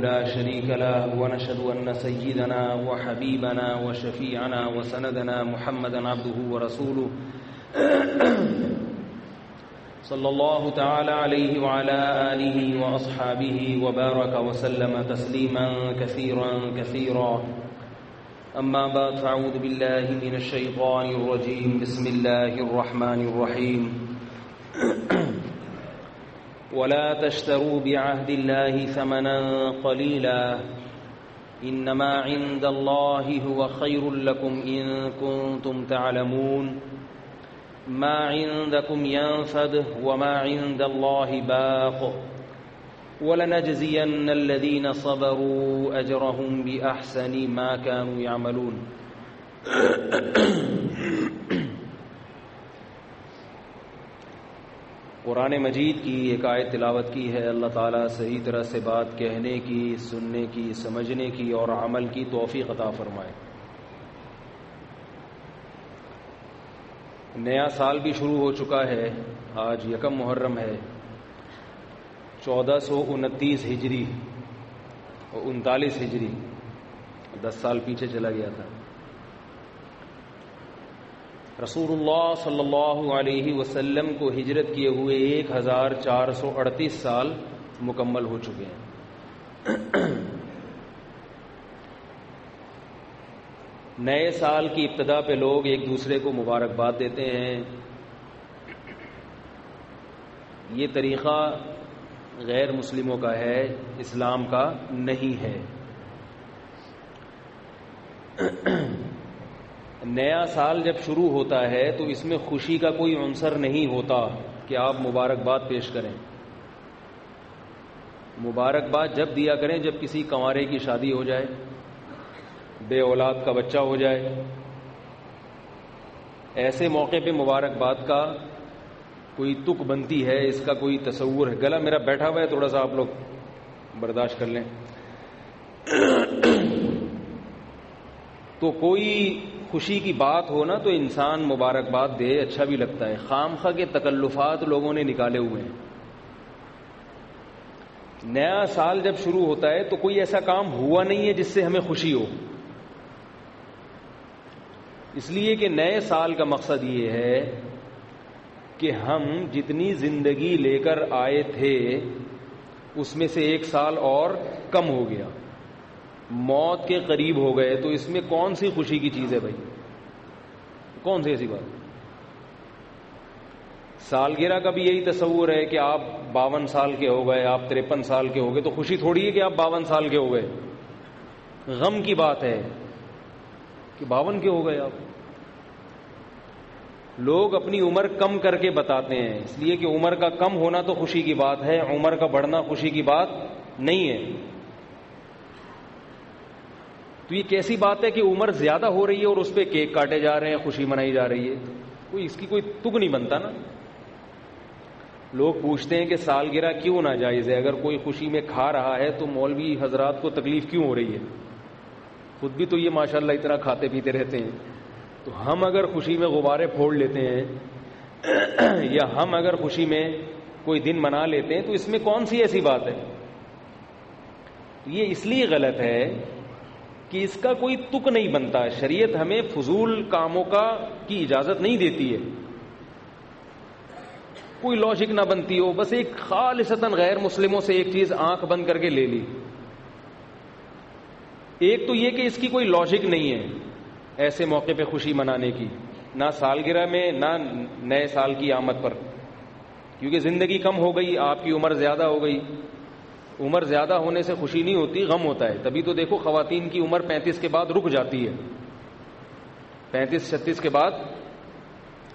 لا شريك له ونشهد أن سيدنا وحبيبنا وشفيعنا وسندنا محمدا عبده ورسوله صلى الله تعالى عليه وعلى آله وأصحابه وبارك وسلم تسليما كثيرا أما بعد فأعوذ بالله من الشيطان الرجيم بسم الله الرحمن الرحيم ولا تشتروا بعهد الله ثمنا قليلا إنما عند الله هو خير لكم إن كنتم تعلمون ما عندكم ينفد وما عند الله باق ولنجزين الذين صبروا أجرهم بأحسن ما كانوا يعملون. قرآن مجید کی ایک آیت تلاوت کی ہے. اللہ تعالیٰ صحیح طرح سے بات کہنے کی، سننے کی، سمجھنے کی اور عمل کی توفیق عطا فرمائے. نیا سال بھی شروع ہو چکا ہے. آج یکم محرم ہے، 1429 ہجری اور 39 ہجری، 10 سال پیچھے چلا گیا تھا. رسول اللہ صلی اللہ علیہ وسلم کو ہجرت کیے ہوئے 1438 سال مکمل ہو چکے ہیں. نئے سال کی ابتدا پہ لوگ ایک دوسرے کو مبارکباد دیتے ہیں. یہ طریقہ غیر مسلموں کا ہے، اسلام کا نہیں ہے. نیا سال جب شروع ہوتا ہے تو اس میں خوشی کا کوئی عنصر نہیں ہوتا کہ آپ مبارکباد پیش کریں. مبارکباد جب دیا کریں جب کسی کنوارے کی شادی ہو جائے، بے اولاد کا بچہ ہو جائے. ایسے موقع پہ مبارکباد کا کوئی تک بنتی ہے، اس کا کوئی تصور ہے. گلا میرا بیٹھا ہوا ہے، تھوڑا سا آپ لوگ برداشت کر لیں. تو کوئی خوشی کی بات ہو نا تو انسان مبارکباد دے، اچھا بھی لگتا ہے. خام خواہ کے تکلفات لوگوں نے نکالے ہوئے ہیں. نیا سال جب شروع ہوتا ہے تو کوئی ایسا کام ہوا نہیں ہے جس سے ہمیں خوشی ہو. اس لیے کہ نئے سال کا مقصد یہ ہے کہ ہم جتنی زندگی لے کر آئے تھے اس میں سے 1 سال اور کم ہو گیا، موت کے قریب ہو گئے. تو اس میں کون سی خوشی کی چیز ہے بھائی؟ کون سی ایسی بات؟ سالگرہ کا بھی یہی تصور ہے کہ آپ 52 سال کے ہو گئے، آپ 53 سال کے ہو گئے تو خوشی تھوڑی ہے کہ آپ 52 سال کے ہو گئے. غم کی بات ہے کہ 52 کے ہو گئے آپ. لوگ اپنی عمر کم کر کے بتاتے ہیں، اس لیے کہ عمر کا کم ہونا تو خوشی کی بات ہے، عمر کا بڑھنا خوشی کی بات نہیں ہے. تو یہ کیسی بات ہے کہ عمر زیادہ ہو رہی ہے اور اس پہ کیک کاٹے جا رہے ہیں، خوشی منائی جا رہی ہے؟ کوئی اس کی کوئی تک نہیں بنتا نا. لوگ پوچھتے ہیں کہ سالگرہ کیوں ناجائز ہے؟ اگر کوئی خوشی میں کھا رہا ہے تو مولوی حضرات کو تکلیف کیوں ہو رہی ہے؟ خود بھی تو یہ ماشاءاللہ اتنا کھاتے پیتے رہتے ہیں. تو ہم اگر خوشی میں غبارے پھوڑ لیتے ہیں یا ہم اگر خوشی میں کوئی دن منا لیتے ہیں تو اس میں کون سی ایسی بات ہے؟ یہ اس لیے غلط ہے کہ اس کا کوئی تک نہیں بنتا. شریعت ہمیں فضول کاموں کی اجازت نہیں دیتی ہے. کوئی لاجک نہ بنتی ہو، بس ایک خالصتاً غیر مسلموں سے ایک چیز آنکھ بند کر کے لے لی. ایک تو یہ کہ اس کی کوئی لاجک نہیں ہے ایسے موقع پہ خوشی منانے کی، نہ سالگرہ میں نہ نئے سال کی آمد پر، کیونکہ زندگی کم ہو گئی، آپ کی عمر زیادہ ہو گئی. عمر زیادہ ہونے سے خوشی نہیں ہوتی، غم ہوتا ہے. تبھی تو دیکھو خواتین کی عمر 35 کے بعد رک جاتی ہے. 35-36 کے بعد.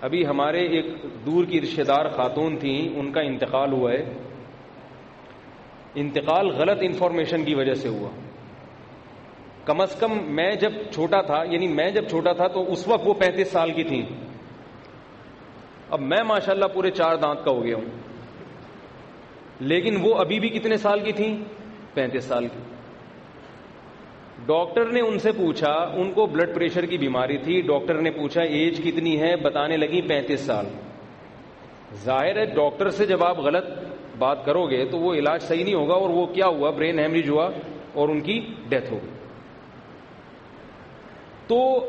ابھی ہمارے ایک دور کی رشتہ دار خاتون تھیں، ان کا انتقال ہوا ہے. انتقال غلط انفارمیشن کی وجہ سے ہوا. کم از کم میں جب چھوٹا تھا تو اس وقت وہ 35 سال کی تھیں. اب میں ماشاءاللہ پورے 4 دانت کا ہو گیا ہوں، لیکن وہ ابھی بھی کتنے سال کی تھیں؟ 35 سال کی. ڈاکٹر نے ان سے پوچھا، ان کو بلڈ پریشر کی بیماری تھی. ڈاکٹر نے پوچھا ایج کتنی ہے؟ بتانے لگی 35 سال. ظاہر ہے ڈاکٹر سے جب آپ غلط بات کرو گے تو وہ علاج صحیح نہیں ہوگا، اور وہ کیا ہوا، برین ہیمریج ہوا اور ان کی ڈیتھ ہو گئی. تو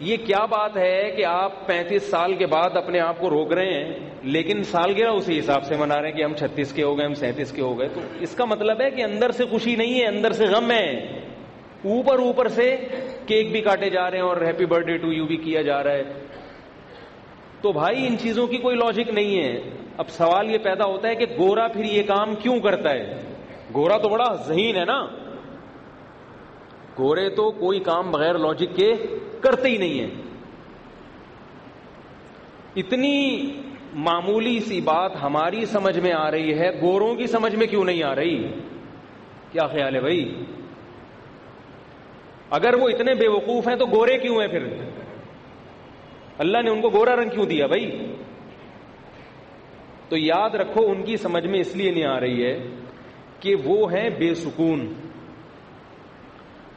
یہ کیا بات ہے کہ آپ 35 سال کے بعد اپنے آپ کو روک رہے ہیں، لیکن سالگرہ اسی حساب سے منا رہے ہیں کہ ہم 36 کے ہو گئے، ہم 37 کے ہو گئے. تو اس کا مطلب ہے کہ اندر سے خوشی نہیں ہے، اندر سے غم ہے. اوپر سے کیک بھی کاٹے جا رہے ہیں اور happy birthday to you بھی کیا جا رہا ہے. تو بھائی ان چیزوں کی کوئی لاجک نہیں ہے. اب سوال یہ پیدا ہوتا ہے کہ گورا پھر یہ کام کیوں کرتا ہے؟ گورا تو بڑا ذہین ہے نا، گورے تو کوئی کام بغیر لاجک کے کرتے ہی نہیں ہیں. اتنی معمولی سی بات ہماری سمجھ میں آ رہی ہے، گوروں کی سمجھ میں کیوں نہیں آ رہی؟ کیا خیال ہے بھائی؟ اگر وہ اتنے بے وقوف ہیں تو گورے کیوں ہیں پھر؟ اللہ نے ان کو گورا رنگ کیوں دیا بھائی؟ تو یاد رکھو ان کی سمجھ میں اس لیے نہیں آ رہی ہے کہ وہ ہیں بے سکون،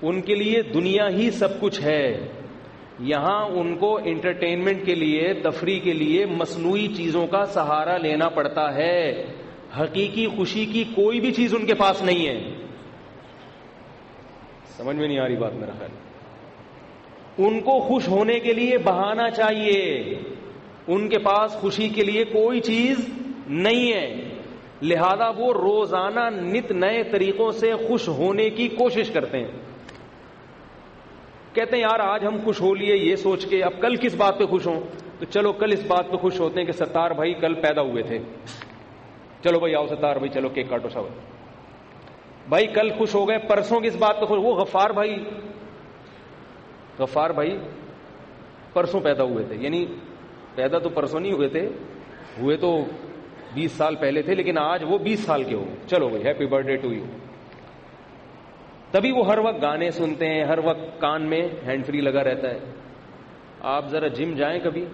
ان کے لیے دنیا ہی سب کچھ ہے. یہاں ان کو انٹرٹینمنٹ کے لیے، تفریح کے لیے مصنوعی چیزوں کا سہارا لینا پڑتا ہے. حقیقی خوشی کی کوئی بھی چیز ان کے پاس نہیں ہے. سمجھ میں نہیں آ رہی بات میرا خیال. ان کو خوش ہونے کے لیے بہانہ چاہیے، ان کے پاس خوشی کے لیے کوئی چیز نہیں ہے. لہذا وہ روزانہ نت نئے طریقوں سے خوش ہونے کی کوشش کرتے ہیں. کہتے ہیں یار آج ہم خوش ہو لیے یہ سوچ کے، اب کل کس بات پہ خوش ہوں؟ تو چلو کل اس بات پہ خوش ہوتے ہیں کہ ستار بھائی کل پیدا ہوئے تھے. چلو بھائی آؤ ستار بھائی، چلو کیک کاٹو سب. بھائی کل خوش ہو گئے، پرسوں کس بات پہ خوش؟ وہ غفار بھائی پرسوں پیدا ہوئے تھے. یعنی پیدا تو پرسوں نہیں ہوئے تھے، ہوئے تو 20 سال پہلے تھے، لیکن آج وہ 20 سال کے ہو. چلو بھائی happy birthday to you. تبھی وہ ہر وقت گانے سنتے ہیں، ہر وقت کان میں ہینڈ فری لگا رہتا ہے. آپ ذرا جم جائیں کبھی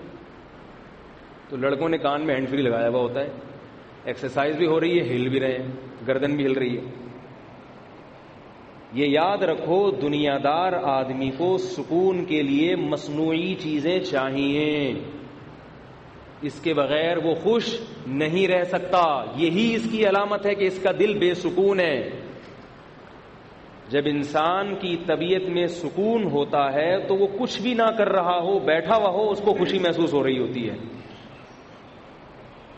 تو لڑکوں نے کان میں ہینڈ فری لگایا ہوا ہوتا ہے، ایکسرسائز بھی ہو رہی ہے، ہل بھی رہے ہیں، گردن بھی ہل رہی ہے. یہ یاد رکھو دنیا دار آدمی کو سکون کے لیے مصنوعی چیزیں چاہیے، اس کے بغیر وہ خوش نہیں رہ سکتا. یہی اس کی علامت ہے کہ اس کا دل بے سکون ہے. جب انسان کی طبیعت میں سکون ہوتا ہے تو وہ کچھ بھی نہ کر رہا ہو، بیٹھا ہوا ہو، اس کو خوشی محسوس ہو رہی ہوتی ہے.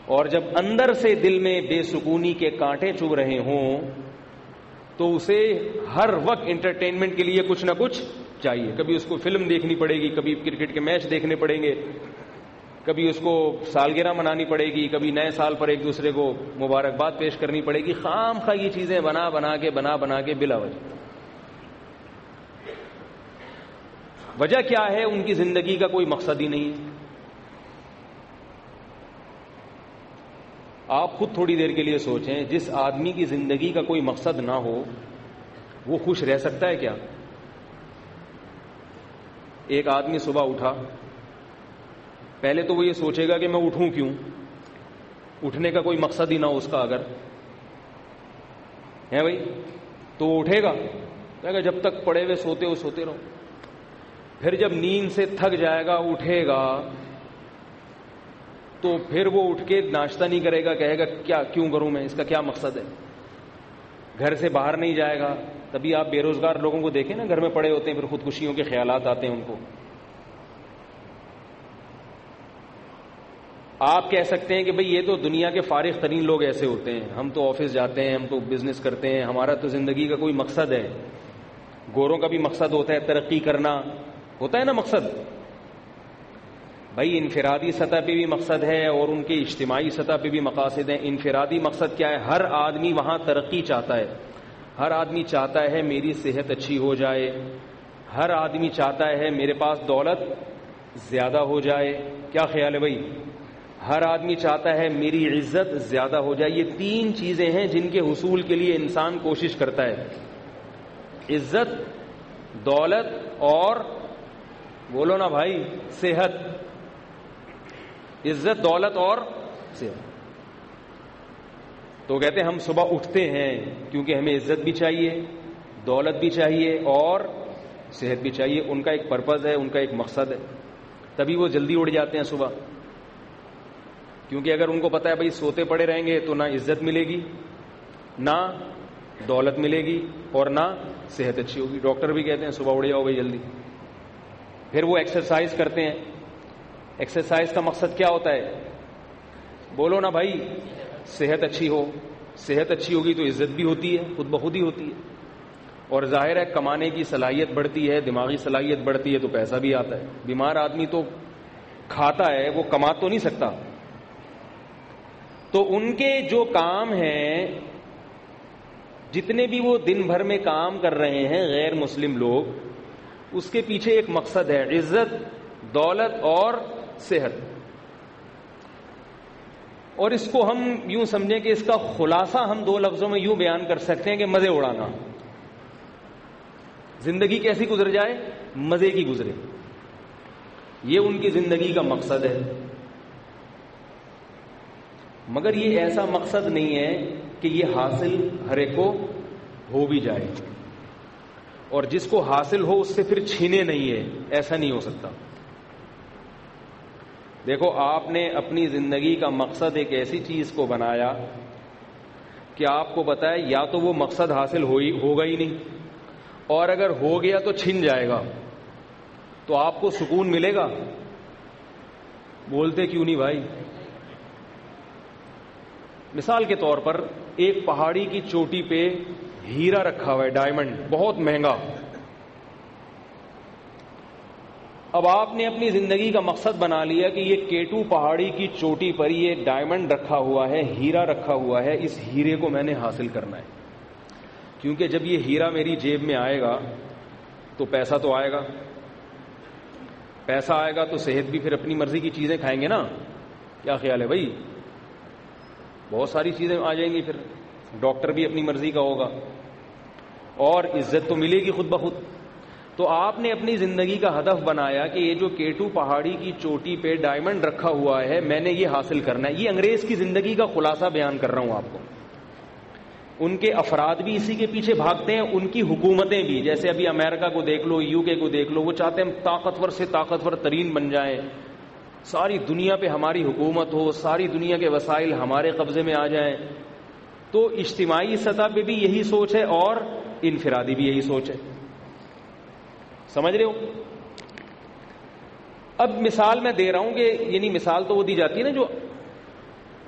اور جب اندر سے دل میں بے سکونی کے کانٹے چبھ رہے ہوں تو اسے ہر وقت انٹرٹینمنٹ کے لیے کچھ نہ کچھ چاہیے. کبھی اس کو فلم دیکھنی پڑے گی، کبھی کرکٹ کے میچ دیکھنے پڑیں گے، کبھی اس کو سالگرہ منانی پڑے گی، کبھی نئے سال پر ایک دوسرے کو مبارکباد پیش کرنی پڑے گی. خام خواہ یہ چیزیں بنا کے بلا وجہ. وجہ کیا ہے؟ ان کی زندگی کا کوئی مقصد ہی نہیں ہے. آپ خود تھوڑی دیر کے لیے سوچیں، جس آدمی کی زندگی کا کوئی مقصد نہ ہو وہ خوش رہ سکتا ہے کیا؟ ایک آدمی صبح اٹھا، پہلے تو وہ یہ سوچے گا کہ میں اٹھوں کیوں، اٹھنے کا کوئی مقصد ہی نہ ہو اس کا اگر ہے بھائی تو وہ اٹھے گا، کہے گا جب تک پڑے ہوئے سوتے ہو سوتے رہو. پھر جب نیند سے تھک جائے گا اٹھے گا تو پھر وہ اٹھ کے ناشتہ نہیں کرے گا، کہے گا کیا کیوں کروں میں، اس کا کیا مقصد ہے. گھر سے باہر نہیں جائے گا. تبھی آپ بے روزگار لوگوں کو دیکھیں نا، گھر میں پڑے ہوتے ہیں، پھر خودکشیوں کے خیالات آتے ہیں ان کو. آپ کہہ سکتے ہیں کہ بھئی یہ تو دنیا کے فارغ ترین لوگ ایسے ہوتے ہیں، ہم تو آفس جاتے ہیں، ہم تو بزنس کرتے ہیں، ہمارا تو زندگی کا کوئی مقصد ہے. گوروں کا بھی مقصد ہوتا ہے ترقی کرنا، ہوتا ہے نا مقصد. بھائی انفرادی سطح پہ بھی مقصد ہے اور ان کے اجتماعی سطح پہ بھی مقاصد ہیں. انفرادی مقصد کیا ہے؟ ہر آدمی وہاں ترقی چاہتا ہے، ہر آدمی چاہتا ہے میری صحت اچھی ہو جائے، ہر آدمی چاہتا ہے میرے پاس دولت زیادہ ہو جائے. کیا خیال ہے بھائی؟ ہر آدمی چاہتا ہے میری عزت زیادہ ہو جائے. یہ 3 چیزیں ہیں جن کے حصول کے لیے انسان کوشش کرتا ہے: عزت، دولت اور بولو نا بھائی صحت. عزت، دولت اور صحت. تو کہتے ہیں ہم صبح اٹھتے ہیں کیونکہ ہمیں عزت بھی چاہیے، دولت بھی چاہیے اور صحت بھی چاہیے. ان کا ایک پرپز ہے، ان کا ایک مقصد ہے، تبھی وہ جلدی اٹھ جاتے ہیں صبح. کیونکہ اگر ان کو پتا ہے بھائی سوتے پڑے رہیں گے تو نہ عزت ملے گی، نہ دولت ملے گی، اور نہ صحت اچھی ہوگی. ڈاکٹر بھی کہتے ہیں صبح اٹھ جاؤ بھائی جلدی. پھر وہ ایکسرسائز کرتے ہیں. ایکسرسائز کا مقصد کیا ہوتا ہے؟ بولو نا بھائی، صحت اچھی ہو. صحت اچھی ہوگی تو عزت بھی ہوتی ہے، خود بخود ہی ہوتی ہے، اور ظاہر ہے کمانے کی صلاحیت بڑھتی ہے، دماغی صلاحیت بڑھتی ہے تو پیسہ بھی آتا ہے. بیمار آدمی تو کھاتا ہے، وہ کما تو نہیں سکتا. تو ان کے جو کام ہیں، جتنے بھی وہ دن بھر میں کام کر رہے ہیں غیر مسلم لوگ، اس کے پیچھے ایک مقصد ہے، عزت، دولت اور صحت. اور اس کو ہم یوں سمجھیں کہ اس کا خلاصہ ہم 2 لفظوں میں یوں بیان کر سکتے ہیں کہ مزے اڑانا. زندگی کیسی گزر جائے؟ مزے کی گزرے. یہ ان کی زندگی کا مقصد ہے. مگر یہ ایسا مقصد نہیں ہے کہ یہ حاصل ہر ایک کو ہو بھی جائے، اور جس کو حاصل ہو اس سے پھر چھینے نہیں ہے. ایسا نہیں ہو سکتا. دیکھو، آپ نے اپنی زندگی کا مقصد ایک ایسی چیز کو بنایا کہ آپ کو پتا ہے یا تو وہ مقصد حاصل ہوگا ہی نہیں، اور اگر ہو گیا تو چھن جائے گا. تو آپ کو سکون ملے گا؟ بولتے کیوں نہیں بھائی؟ مثال کے طور پر ایک پہاڑی کی چوٹی پہ ہیرا رکھا ہوا ہے، ڈائمنڈ، بہت مہنگا. اب آپ نے اپنی زندگی کا مقصد بنا لیا کہ یہ کیٹو پہاڑی کی چوٹی پر یہ ڈائمنڈ رکھا ہوا ہے، ہیرا رکھا ہوا ہے، اس ہیرے کو میں نے حاصل کرنا ہے. کیونکہ جب یہ ہیرا میری جیب میں آئے گا تو پیسہ تو آئے گا. پیسہ آئے گا تو صحت بھی پھر اپنی مرضی کی چیزیں کھائیں گے نا. کیا خیال ہے بھائی؟ بہت ساری چیزیں آ جائیں گی. پھر ڈاکٹر بھی اپنی مرضی کا ہوگا، اور عزت تو ملے گی خود بخود. تو آپ نے اپنی زندگی کا ہدف بنایا کہ یہ جو کیٹو پہاڑی کی چوٹی پہ ڈائمنڈ رکھا ہوا ہے میں نے یہ حاصل کرنا ہے. یہ انگریز کی زندگی کا خلاصہ بیان کر رہا ہوں آپ کو. ان کے افراد بھی اسی کے پیچھے بھاگتے ہیں، ان کی حکومتیں بھی. جیسے ابھی امریکہ کو دیکھ لو، یو کے کو دیکھ لو، وہ چاہتے ہیں ہم طاقتور سے طاقتور ترین بن جائیں، ساری دنیا پہ ہماری حکومت ہو، ساری دنیا کے وسائل ہمارے قبضے میں آ جائیں. تو اجتماعی سطح پہ بھی یہی سوچ ہے اور انفرادی بھی یہی سوچ ہے. سمجھ رہے ہو؟ اب مثال میں دے رہا ہوں کہ یعنی مثال تو وہ دی جاتی ہے نا جو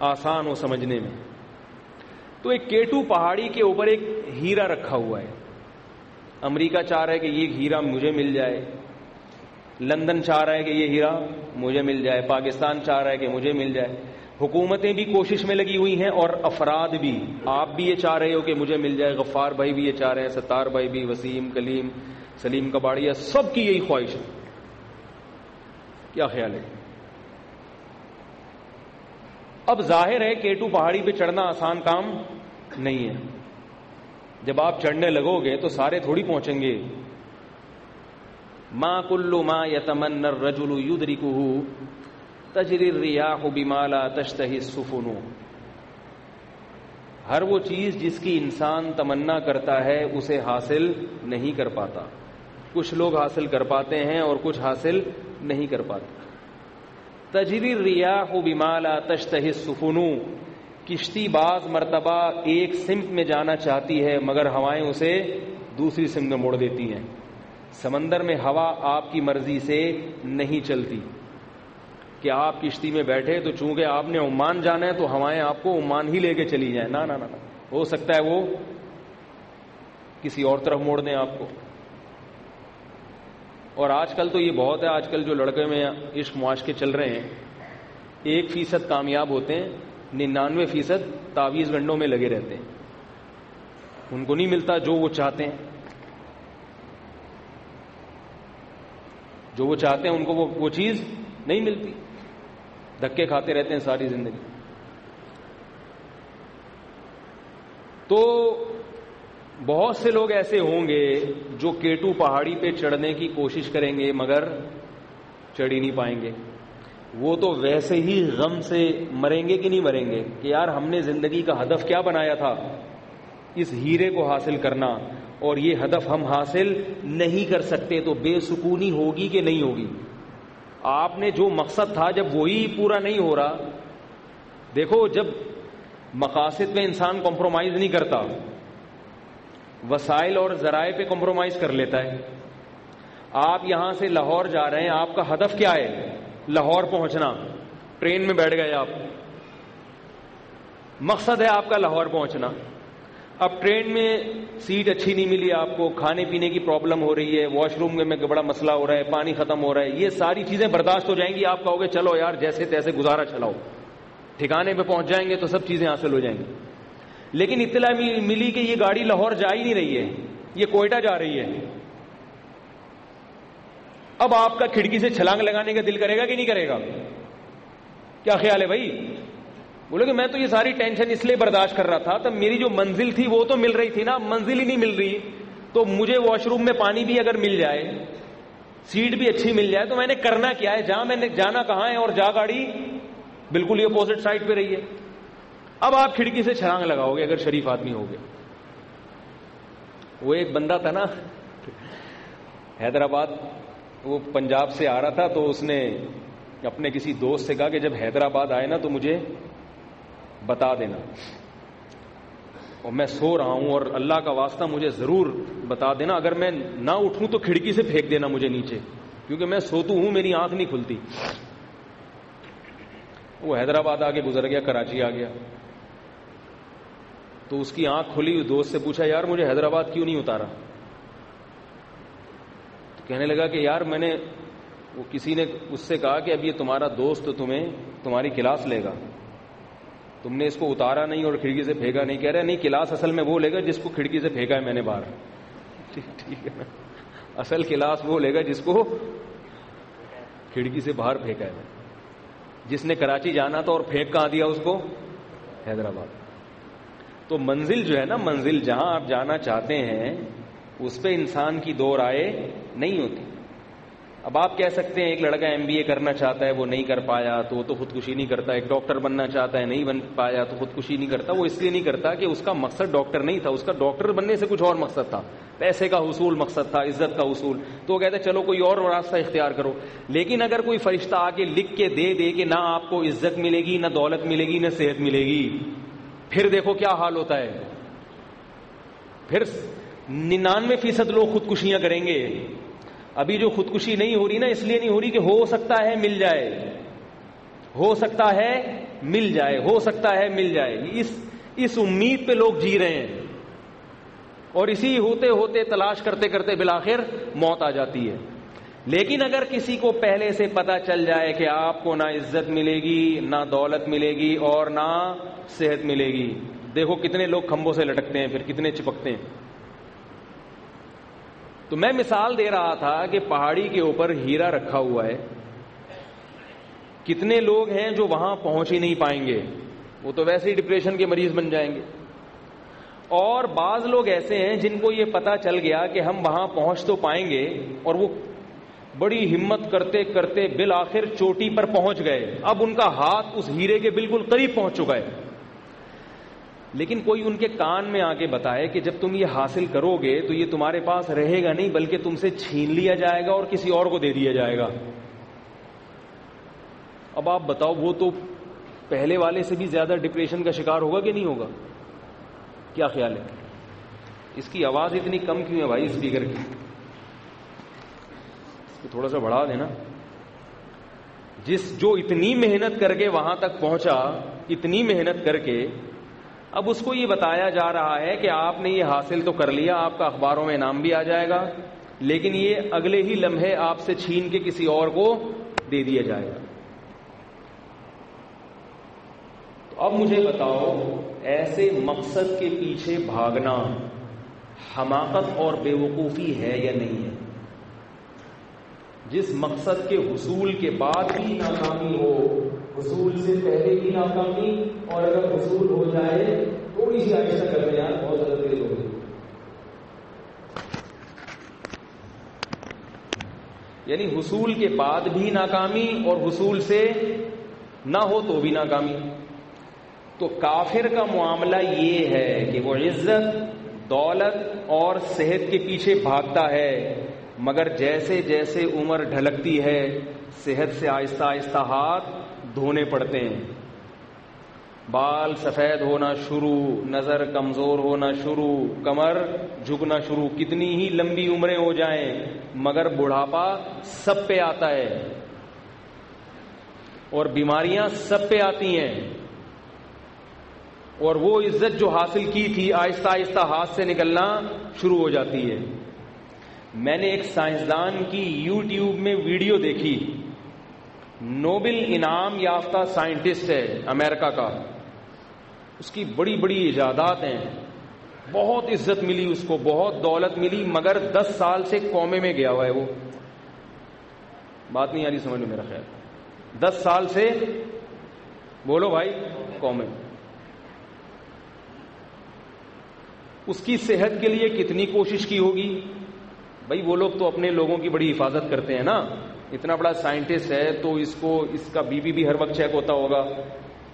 آسان ہو سمجھنے میں. تو ایک کیٹو پہاڑی کے اوپر ایک ہیرا رکھا ہوا ہے. امریکہ چاہ رہا ہے کہ یہ ہیرا مجھے مل جائے، لندن چاہ رہا ہے کہ یہ ہیرا مجھے مل جائے، پاکستان چاہ رہا ہے کہ مجھے مل جائے. حکومتیں بھی کوشش میں لگی ہوئی ہیں اور افراد بھی. آپ بھی یہ چاہ رہے ہو کہ مجھے مل جائے، غفار بھائی بھی یہ چاہ رہے ہیں، ستار بھائی بھی، وسیم، کلیم، سلیم کباڑیا، سب کی یہی خواہش ہے. کیا خیال ہے؟ اب ظاہر ہے کیٹو پہاڑی پہ چڑھنا آسان کام نہیں ہے. جب آپ چڑھنے لگو گے تو سارے تھوڑی پہنچیں گے. ما کل ما یتمنى الرجل یدرکہ تجری الریاح بما لا تشتہی السفن. ہر وہ چیز جس کی انسان تمنا کرتا ہے اسے حاصل نہیں کر پاتا. کچھ لوگ حاصل کر پاتے ہیں اور کچھ حاصل نہیں کر پاتے. تجری الریاح بما لا تشتہی السفن. کشتی بعض مرتبہ ایک سمت میں جانا چاہتی ہے مگر ہوائیں اسے دوسری سمت میں موڑ دیتی ہیں. سمندر میں ہوا آپ کی مرضی سے نہیں چلتی کہ آپ کشتی میں بیٹھے تو چونکہ آپ نے عمان جانا ہے تو ہوائیں آپ کو عمان ہی لے کے چلی جائیں. نہ نہ نہ، ہو سکتا ہے وہ کسی اور طرف موڑ دیں آپ کو. اور آج کل تو یہ بہت ہے، آج کل جو لڑکے میں عشق معاشقے چل رہے ہیں 1% کامیاب ہوتے ہیں، 99% تعویذ گنڈوں میں لگے رہتے ہیں. ان کو نہیں ملتا جو وہ چاہتے ہیں. جو وہ چاہتے ہیں ان کو وہ چیز نہیں ملتی، دھکے کھاتے رہتے ہیں ساری زندگی. تو بہت سے لوگ ایسے ہوں گے جو کیٹو پہاڑی پہ چڑھنے کی کوشش کریں گے مگر چڑھ ہی نہیں پائیں گے. وہ تو ویسے ہی غم سے مریں گے کہ نہیں مریں گے کہ یار ہم نے زندگی کا ہدف کیا بنایا تھا، اس ہیرے کو حاصل کرنا، اور یہ ہدف ہم حاصل نہیں کر سکتے تو بے سکونی ہوگی کہ نہیں ہوگی. آپ نے جو مقصد تھا جب وہی پورا نہیں ہو رہا دیکھو جب مقاصد میں انسان کمپرومائز نہیں کرتا، وسائل اور ذرائع پہ کمپرومائز کر لیتا ہے. آپ یہاں سے لاہور جا رہے ہیں، آپ کا ہدف کیا ہے؟ لاہور پہنچنا. ٹرین میں بیٹھ گئے آپ، مقصد ہے آپ کا لاہور پہنچنا. اب ٹرین میں سیٹ اچھی نہیں ملی آپ کو، کھانے پینے کی پرابلم ہو رہی ہے، واش روم میں بڑا مسئلہ ہو رہا ہے، پانی ختم ہو رہا ہے، یہ ساری چیزیں برداشت ہو جائیں گی. آپ کہو گے چلو یار جیسے تیسے گزارا چلاؤ، ٹھکانے پہ پہنچ جائیں گے تو سب چیزیں حاصل ہو جائیں گی. لیکن اطلاع ملی کہ یہ گاڑی لاہور جا ہی نہیں رہی ہے، یہ کوئٹہ جا رہی ہے. اب آپ کا کھڑکی سے چھلانگ لگانے کا دل کرے گا کہ نہیں کرے گا؟ کیا خیال ہے بھائی؟ بولے کہ میں تو یہ ساری ٹینشن اس لیے برداشت کر رہا تھا، تب میری جو منزل تھی وہ تو مل رہی تھی نا، منزل ہی نہیں مل رہی. تو مجھے واش روم میں پانی بھی اگر مل جائے، سیٹ بھی اچھی مل جائے، تو میں نے کرنا کیا ہے؟ جہاں میں نے جانا کہاں ہے، اور جا گاڑی بالکل ہی اپوزٹ سائڈ پہ رہی ہے. اب آپ کھڑکی سے چھلانگ لگاؤ گے اگر شریف آدمی ہوگے. وہ ایک بندہ تھا نا حیدرآباد، وہ پنجاب سے آ رہا تھا، تو اس نے اپنے کسی دوست سے کہا کہ جب حیدرآباد آئے نا تو مجھے بتا دینا، اور میں سو رہا ہوں اور اللہ کا واسطہ مجھے ضرور بتا دینا، اگر میں نہ اٹھوں تو کھڑکی سے پھینک دینا مجھے نیچے، کیونکہ میں سوتو ہوں، میری آنکھ نہیں کھلتی. وہ حیدرآباد آگے گزر گیا، کراچی آ گیا. تو اس کی آنکھ کھلی، دوست سے پوچھا یار مجھے حیدرآباد کیوں نہیں اتارا؟ تو کہنے لگا کہ یار میں نے، وہ کسی نے اس سے کہا کہ اب یہ تمہارا دوست تمہیں تمہاری کلاس لے گا، تم نے اس کو اتارا نہیں اور کھڑکی سے پھینکا نہیں. کہہ رہے نہیں، کلاس اصل میں وہ لے گا جس کو کھڑکی سے پھینکا ہے میں نے باہر. ٹھیک ہے نا، اصل کلاس وہ لے گا جس کو کھڑکی سے باہر پھینکا ہے. جس نے کراچی جانا تھا اور پھینک کہاں دیا اس کو؟ حیدرآباد. تو منزل جو ہے نا، منزل جہاں آپ جانا چاہتے ہیں اس پہ انسان کی دو رائے نہیں ہوتی. اب آپ کہہ سکتے ہیں ایک لڑکا MBA کرنا چاہتا ہے وہ نہیں کر پایا تو وہ تو خودکشی نہیں کرتا، ایک ڈاکٹر بننا چاہتا ہے نہیں بن پایا تو خودکشی نہیں کرتا. وہ اس لیے نہیں کرتا کہ اس کا مقصد ڈاکٹر نہیں تھا، اس کا ڈاکٹر بننے سے کچھ اور مقصد تھا، پیسے کا حصول مقصد تھا، عزت کا حصول. تو وہ کہتے چلو کوئی اور راستہ اختیار کرو. لیکن اگر کوئی فرشتہ آ کے لکھ کے دے کہ نہ آپ کو عزت ملے گی، نہ دولت ملے گی، نہ صحت ملے گی، پھر دیکھو کیا حال ہوتا ہے. پھر 99% لوگ خودکشیاں کریں گے. ابھی جو خودکشی نہیں ہو رہی نا، اس لیے نہیں ہو رہی کہ ہو سکتا ہے مل جائے، ہو سکتا ہے مل جائے، ہو سکتا ہے مل جائے. اس امید پہ لوگ جی رہے ہیں، اور اسی ہوتے ہوتے تلاش کرتے کرتے بالآخر موت آ جاتی ہے. لیکن اگر کسی کو پہلے سے پتا چل جائے کہ آپ کو نہ عزت ملے گی، نہ دولت ملے گی، اور نہ صحت ملے گی، دیکھو کتنے لوگ کھمبوں سے لٹکتے ہیں، پھر کتنے چپکتے ہیں. تو میں مثال دے رہا تھا کہ پہاڑی کے اوپر ہیرا رکھا ہوا ہے، کتنے لوگ ہیں جو وہاں پہنچ ہی نہیں پائیں گے، وہ تو ویسے ہی ڈپریشن کے مریض بن جائیں گے. اور بعض لوگ ایسے ہیں جن کو یہ پتا چل گیا کہ ہم وہاں پہنچ تو پائیں گے، اور وہ بڑی ہمت کرتے کرتے بالآخر چوٹی پر پہنچ گئے. اب ان کا ہاتھ اس ہیرے کے بالکل قریب پہنچ چکا ہے، لیکن کوئی ان کے کان میں آ کے بتائے کہ جب تم یہ حاصل کرو گے تو یہ تمہارے پاس رہے گا نہیں، بلکہ تم سے چھین لیا جائے گا اور کسی اور کو دے دیا جائے گا. اب آپ بتاؤ وہ تو پہلے والے سے بھی زیادہ ڈپریشن کا شکار ہوگا کہ نہیں ہوگا؟ کیا خیال ہے؟ اس کی آواز اتنی کم کیوں ہے بھائی اسپیکر کی؟ اس کو تھوڑا سا بڑھا دینا. جو اتنی محنت کر کے وہاں تک پہنچا، اتنی محنت کر کے، اب اس کو یہ بتایا جا رہا ہے کہ آپ نے یہ حاصل تو کر لیا، آپ کا اخباروں میں انعام بھی آ جائے گا، لیکن یہ اگلے ہی لمحے آپ سے چھین کے کسی اور کو دے دیا جائے گا. تو اب مجھے بتاؤ، ایسے مقصد کے پیچھے بھاگنا حماقت اور بے وقوفی ہے یا نہیں ہے؟ جس مقصد کے حصول کے بعد بھی ناکامی ہو، حصول سے پہلے کی ناکامی، اور اگر حصول ہو جائے تھوڑی سی آہستہ کر دیں یار، بہت زیادہ تیز ہو گئی. یعنی حصول کے بعد بھی ناکامی اور حصول سے نہ ہو تو بھی ناکامی. تو کافر کا معاملہ یہ ہے کہ وہ عزت، دولت اور صحت کے پیچھے بھاگتا ہے، مگر جیسے جیسے عمر ڈھلکتی ہے صحت سے آہستہ آہستہ ہاتھ دھونے پڑتے ہیں. بال سفید ہونا شروع، نظر کمزور ہونا شروع، کمر جھکنا شروع، کتنی ہی لمبی عمریں ہو جائیں مگر بڑھاپا سب پہ آتا ہے، اور بیماریاں سب پہ آتی ہیں، اور وہ عزت جو حاصل کی تھی آہستہ آہستہ ہاتھ سے نکلنا شروع ہو جاتی ہے۔ میں نے ایک سائنسدان کی یوٹیوب میں ویڈیو دیکھی، نوبل انعام یافتہ سائنٹسٹ ہے امریکہ کا، اس کی بڑی بڑی ایجادات ہیں، بہت عزت ملی اس کو، بہت دولت ملی، مگر 10 سال سے کومے میں گیا ہوا ہے وہ۔ بات نہیں آ رہی سمجھ میں میرا خیال، 10 سال سے، بولو بھائی، کومے میں۔ اس کی صحت کے لیے کتنی کوشش کی ہوگی بھائی، وہ لوگ تو اپنے لوگوں کی بڑی حفاظت کرتے ہیں نا، اتنا بڑا سائنٹسٹ ہے تو اس کا بی پی بھی ہر وقت چیک ہوتا ہوگا،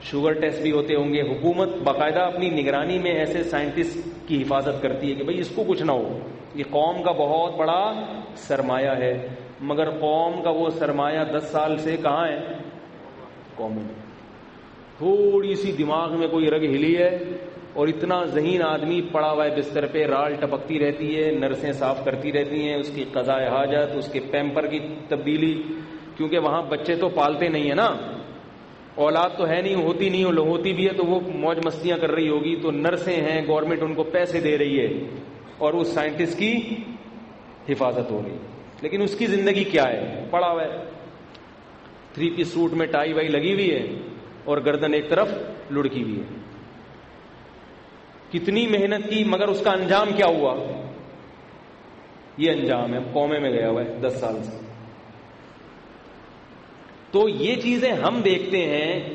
شوگر ٹیسٹ بھی ہوتے ہوں گے، حکومت باقاعدہ اپنی نگرانی میں ایسے سائنٹسٹ کی حفاظت کرتی ہے کہ بھئی اس کو کچھ نہ ہو، یہ قوم کا بہت بڑا سرمایہ ہے، مگر قوم کا وہ سرمایہ 10 سال سے کہاں ہے؟ قوم میں۔ تھوڑی سی دماغ میں کوئی رگ ہلی ہے اور اتنا ذہین آدمی پڑا ہوا ہے بستر پہ، رال ٹپکتی رہتی ہے، نرسیں صاف کرتی رہتی ہیں، اس کی قضاء حاجت، اس کے پیمپر کی تبدیلی، کیونکہ وہاں بچے تو پالتے نہیں ہیں نا، اولاد تو ہے نہیں، ہوتی نہیں، ہوتی بھی ہے تو وہ موج مستیاں کر رہی ہوگی، تو نرسیں ہیں، گورنمنٹ ان کو پیسے دے رہی ہے اور اس سائنٹسٹ کی حفاظت ہو رہی، لیکن اس کی زندگی کیا ہے؟ پڑا ہوا ہے، 3 پیس سوٹ میں ٹائی وائی لگی ہوئی ہے اور گردن ایک طرف لڑکی ہوئی ہے، کتنی محنت کی، مگر اس کا انجام کیا ہوا؟ یہ انجام ہے، کومے میں گیا ہوا ہے 10 سال سے۔ تو یہ چیزیں ہم دیکھتے ہیں،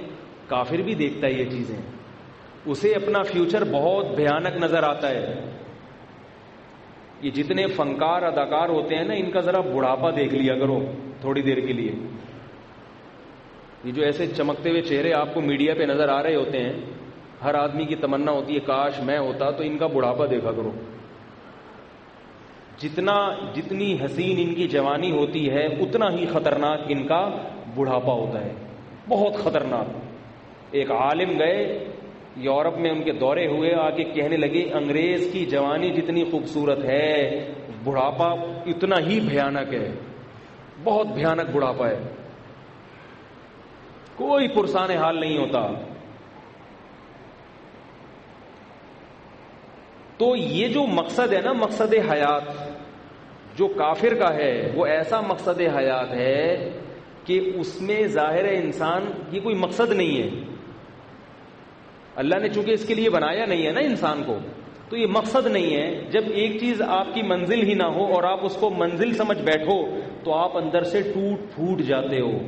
کافر بھی دیکھتا ہے یہ چیزیں، اسے اپنا فیوچر بہت بھیانک نظر آتا ہے۔ یہ جتنے فنکار اداکار ہوتے ہیں نا، ان کا ذرا بڑھاپا دیکھ لیا کرو تھوڑی دیر کے لیے، یہ جو ایسے چمکتے ہوئے چہرے آپ کو میڈیا پہ نظر آ رہے ہوتے ہیں، ہر آدمی کی تمنا ہوتی ہے کاش میں ہوتا، تو ان کا بڑھاپا دیکھا کرو، جتنی حسین ان کی جوانی ہوتی ہے اتنا ہی خطرناک ان کا بڑھاپا ہوتا ہے، بہت خطرناک۔ ایک عالم گئے یورپ میں، ان کے دورے ہوئے، آ کے کہنے لگے انگریز کی جوانی جتنی خوبصورت ہے بڑھاپا اتنا ہی بھیانک ہے، بہت بھیانک بڑھاپا ہے، کوئی پرسان حال نہیں ہوتا۔ تو یہ جو مقصد ہے نا، مقصد حیات جو کافر کا ہے، وہ ایسا مقصد حیات ہے کہ اس میں ظاہر انسان یہ کوئی مقصد نہیں ہے، اللہ نے چونکہ اس کے لیے بنایا نہیں ہے نا انسان کو، تو یہ مقصد نہیں ہے۔ جب ایک چیز آپ کی منزل ہی نہ ہو اور آپ اس کو منزل سمجھ بیٹھو تو آپ اندر سے ٹوٹ پھوٹ جاتے ہو،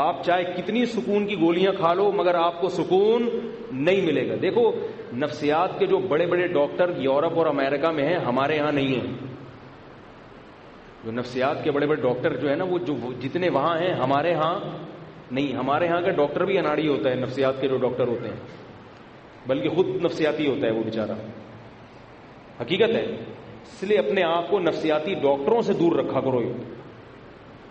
آپ چاہے کتنی سکون کی گولیاں کھا لو مگر آپ کو سکون نہیں ملے گا۔ دیکھو نفسیات کے جو بڑے بڑے ڈاکٹر یورپ اور امریکہ میں ہیں، ہمارے ہاں نہیں ہیں، جو نفسیات کے بڑے بڑے ڈاکٹر جو ہے نا، وہ جو جتنے وہاں ہیں ہمارے ہاں نہیں، ہمارے ہاں کا ڈاکٹر بھی اناڑی ہوتا ہے، نفسیات کے جو ڈاکٹر ہوتے ہیں، بلکہ خود نفسیاتی ہوتا ہے وہ بیچارہ، حقیقت ہے۔ اس لیے اپنے آپ کو نفسیاتی ڈاکٹروں سے دور رکھا کرو،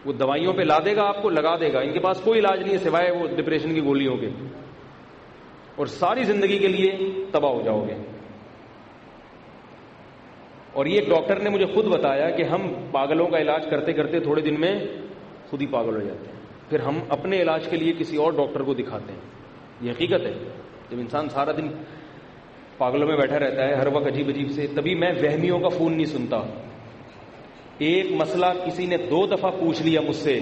وہ دوائیوں پہ لا دے گا، آپ کو لگا دے گا، ان کے پاس کوئی علاج نہیں ہے سوائے وہ ڈپریشن کی گولیوں کے، اور ساری زندگی کے لیے تباہ ہو جاؤ گے۔ اور یہ ڈاکٹر نے مجھے خود بتایا کہ ہم پاگلوں کا علاج کرتے کرتے تھوڑے دن میں خود ہی پاگل ہو جاتے ہیں، پھر ہم اپنے علاج کے لیے کسی اور ڈاکٹر کو دکھاتے ہیں۔ یہ حقیقت ہے، جب انسان سارا دن پاگلوں میں بیٹھا رہتا ہے ہر وقت عجیب عجیب سے، تبھی میں وہمیوں کا فون نہیں سنتا۔ ایک مسئلہ کسی نے 2 دفعہ پوچھ لیا مجھ سے،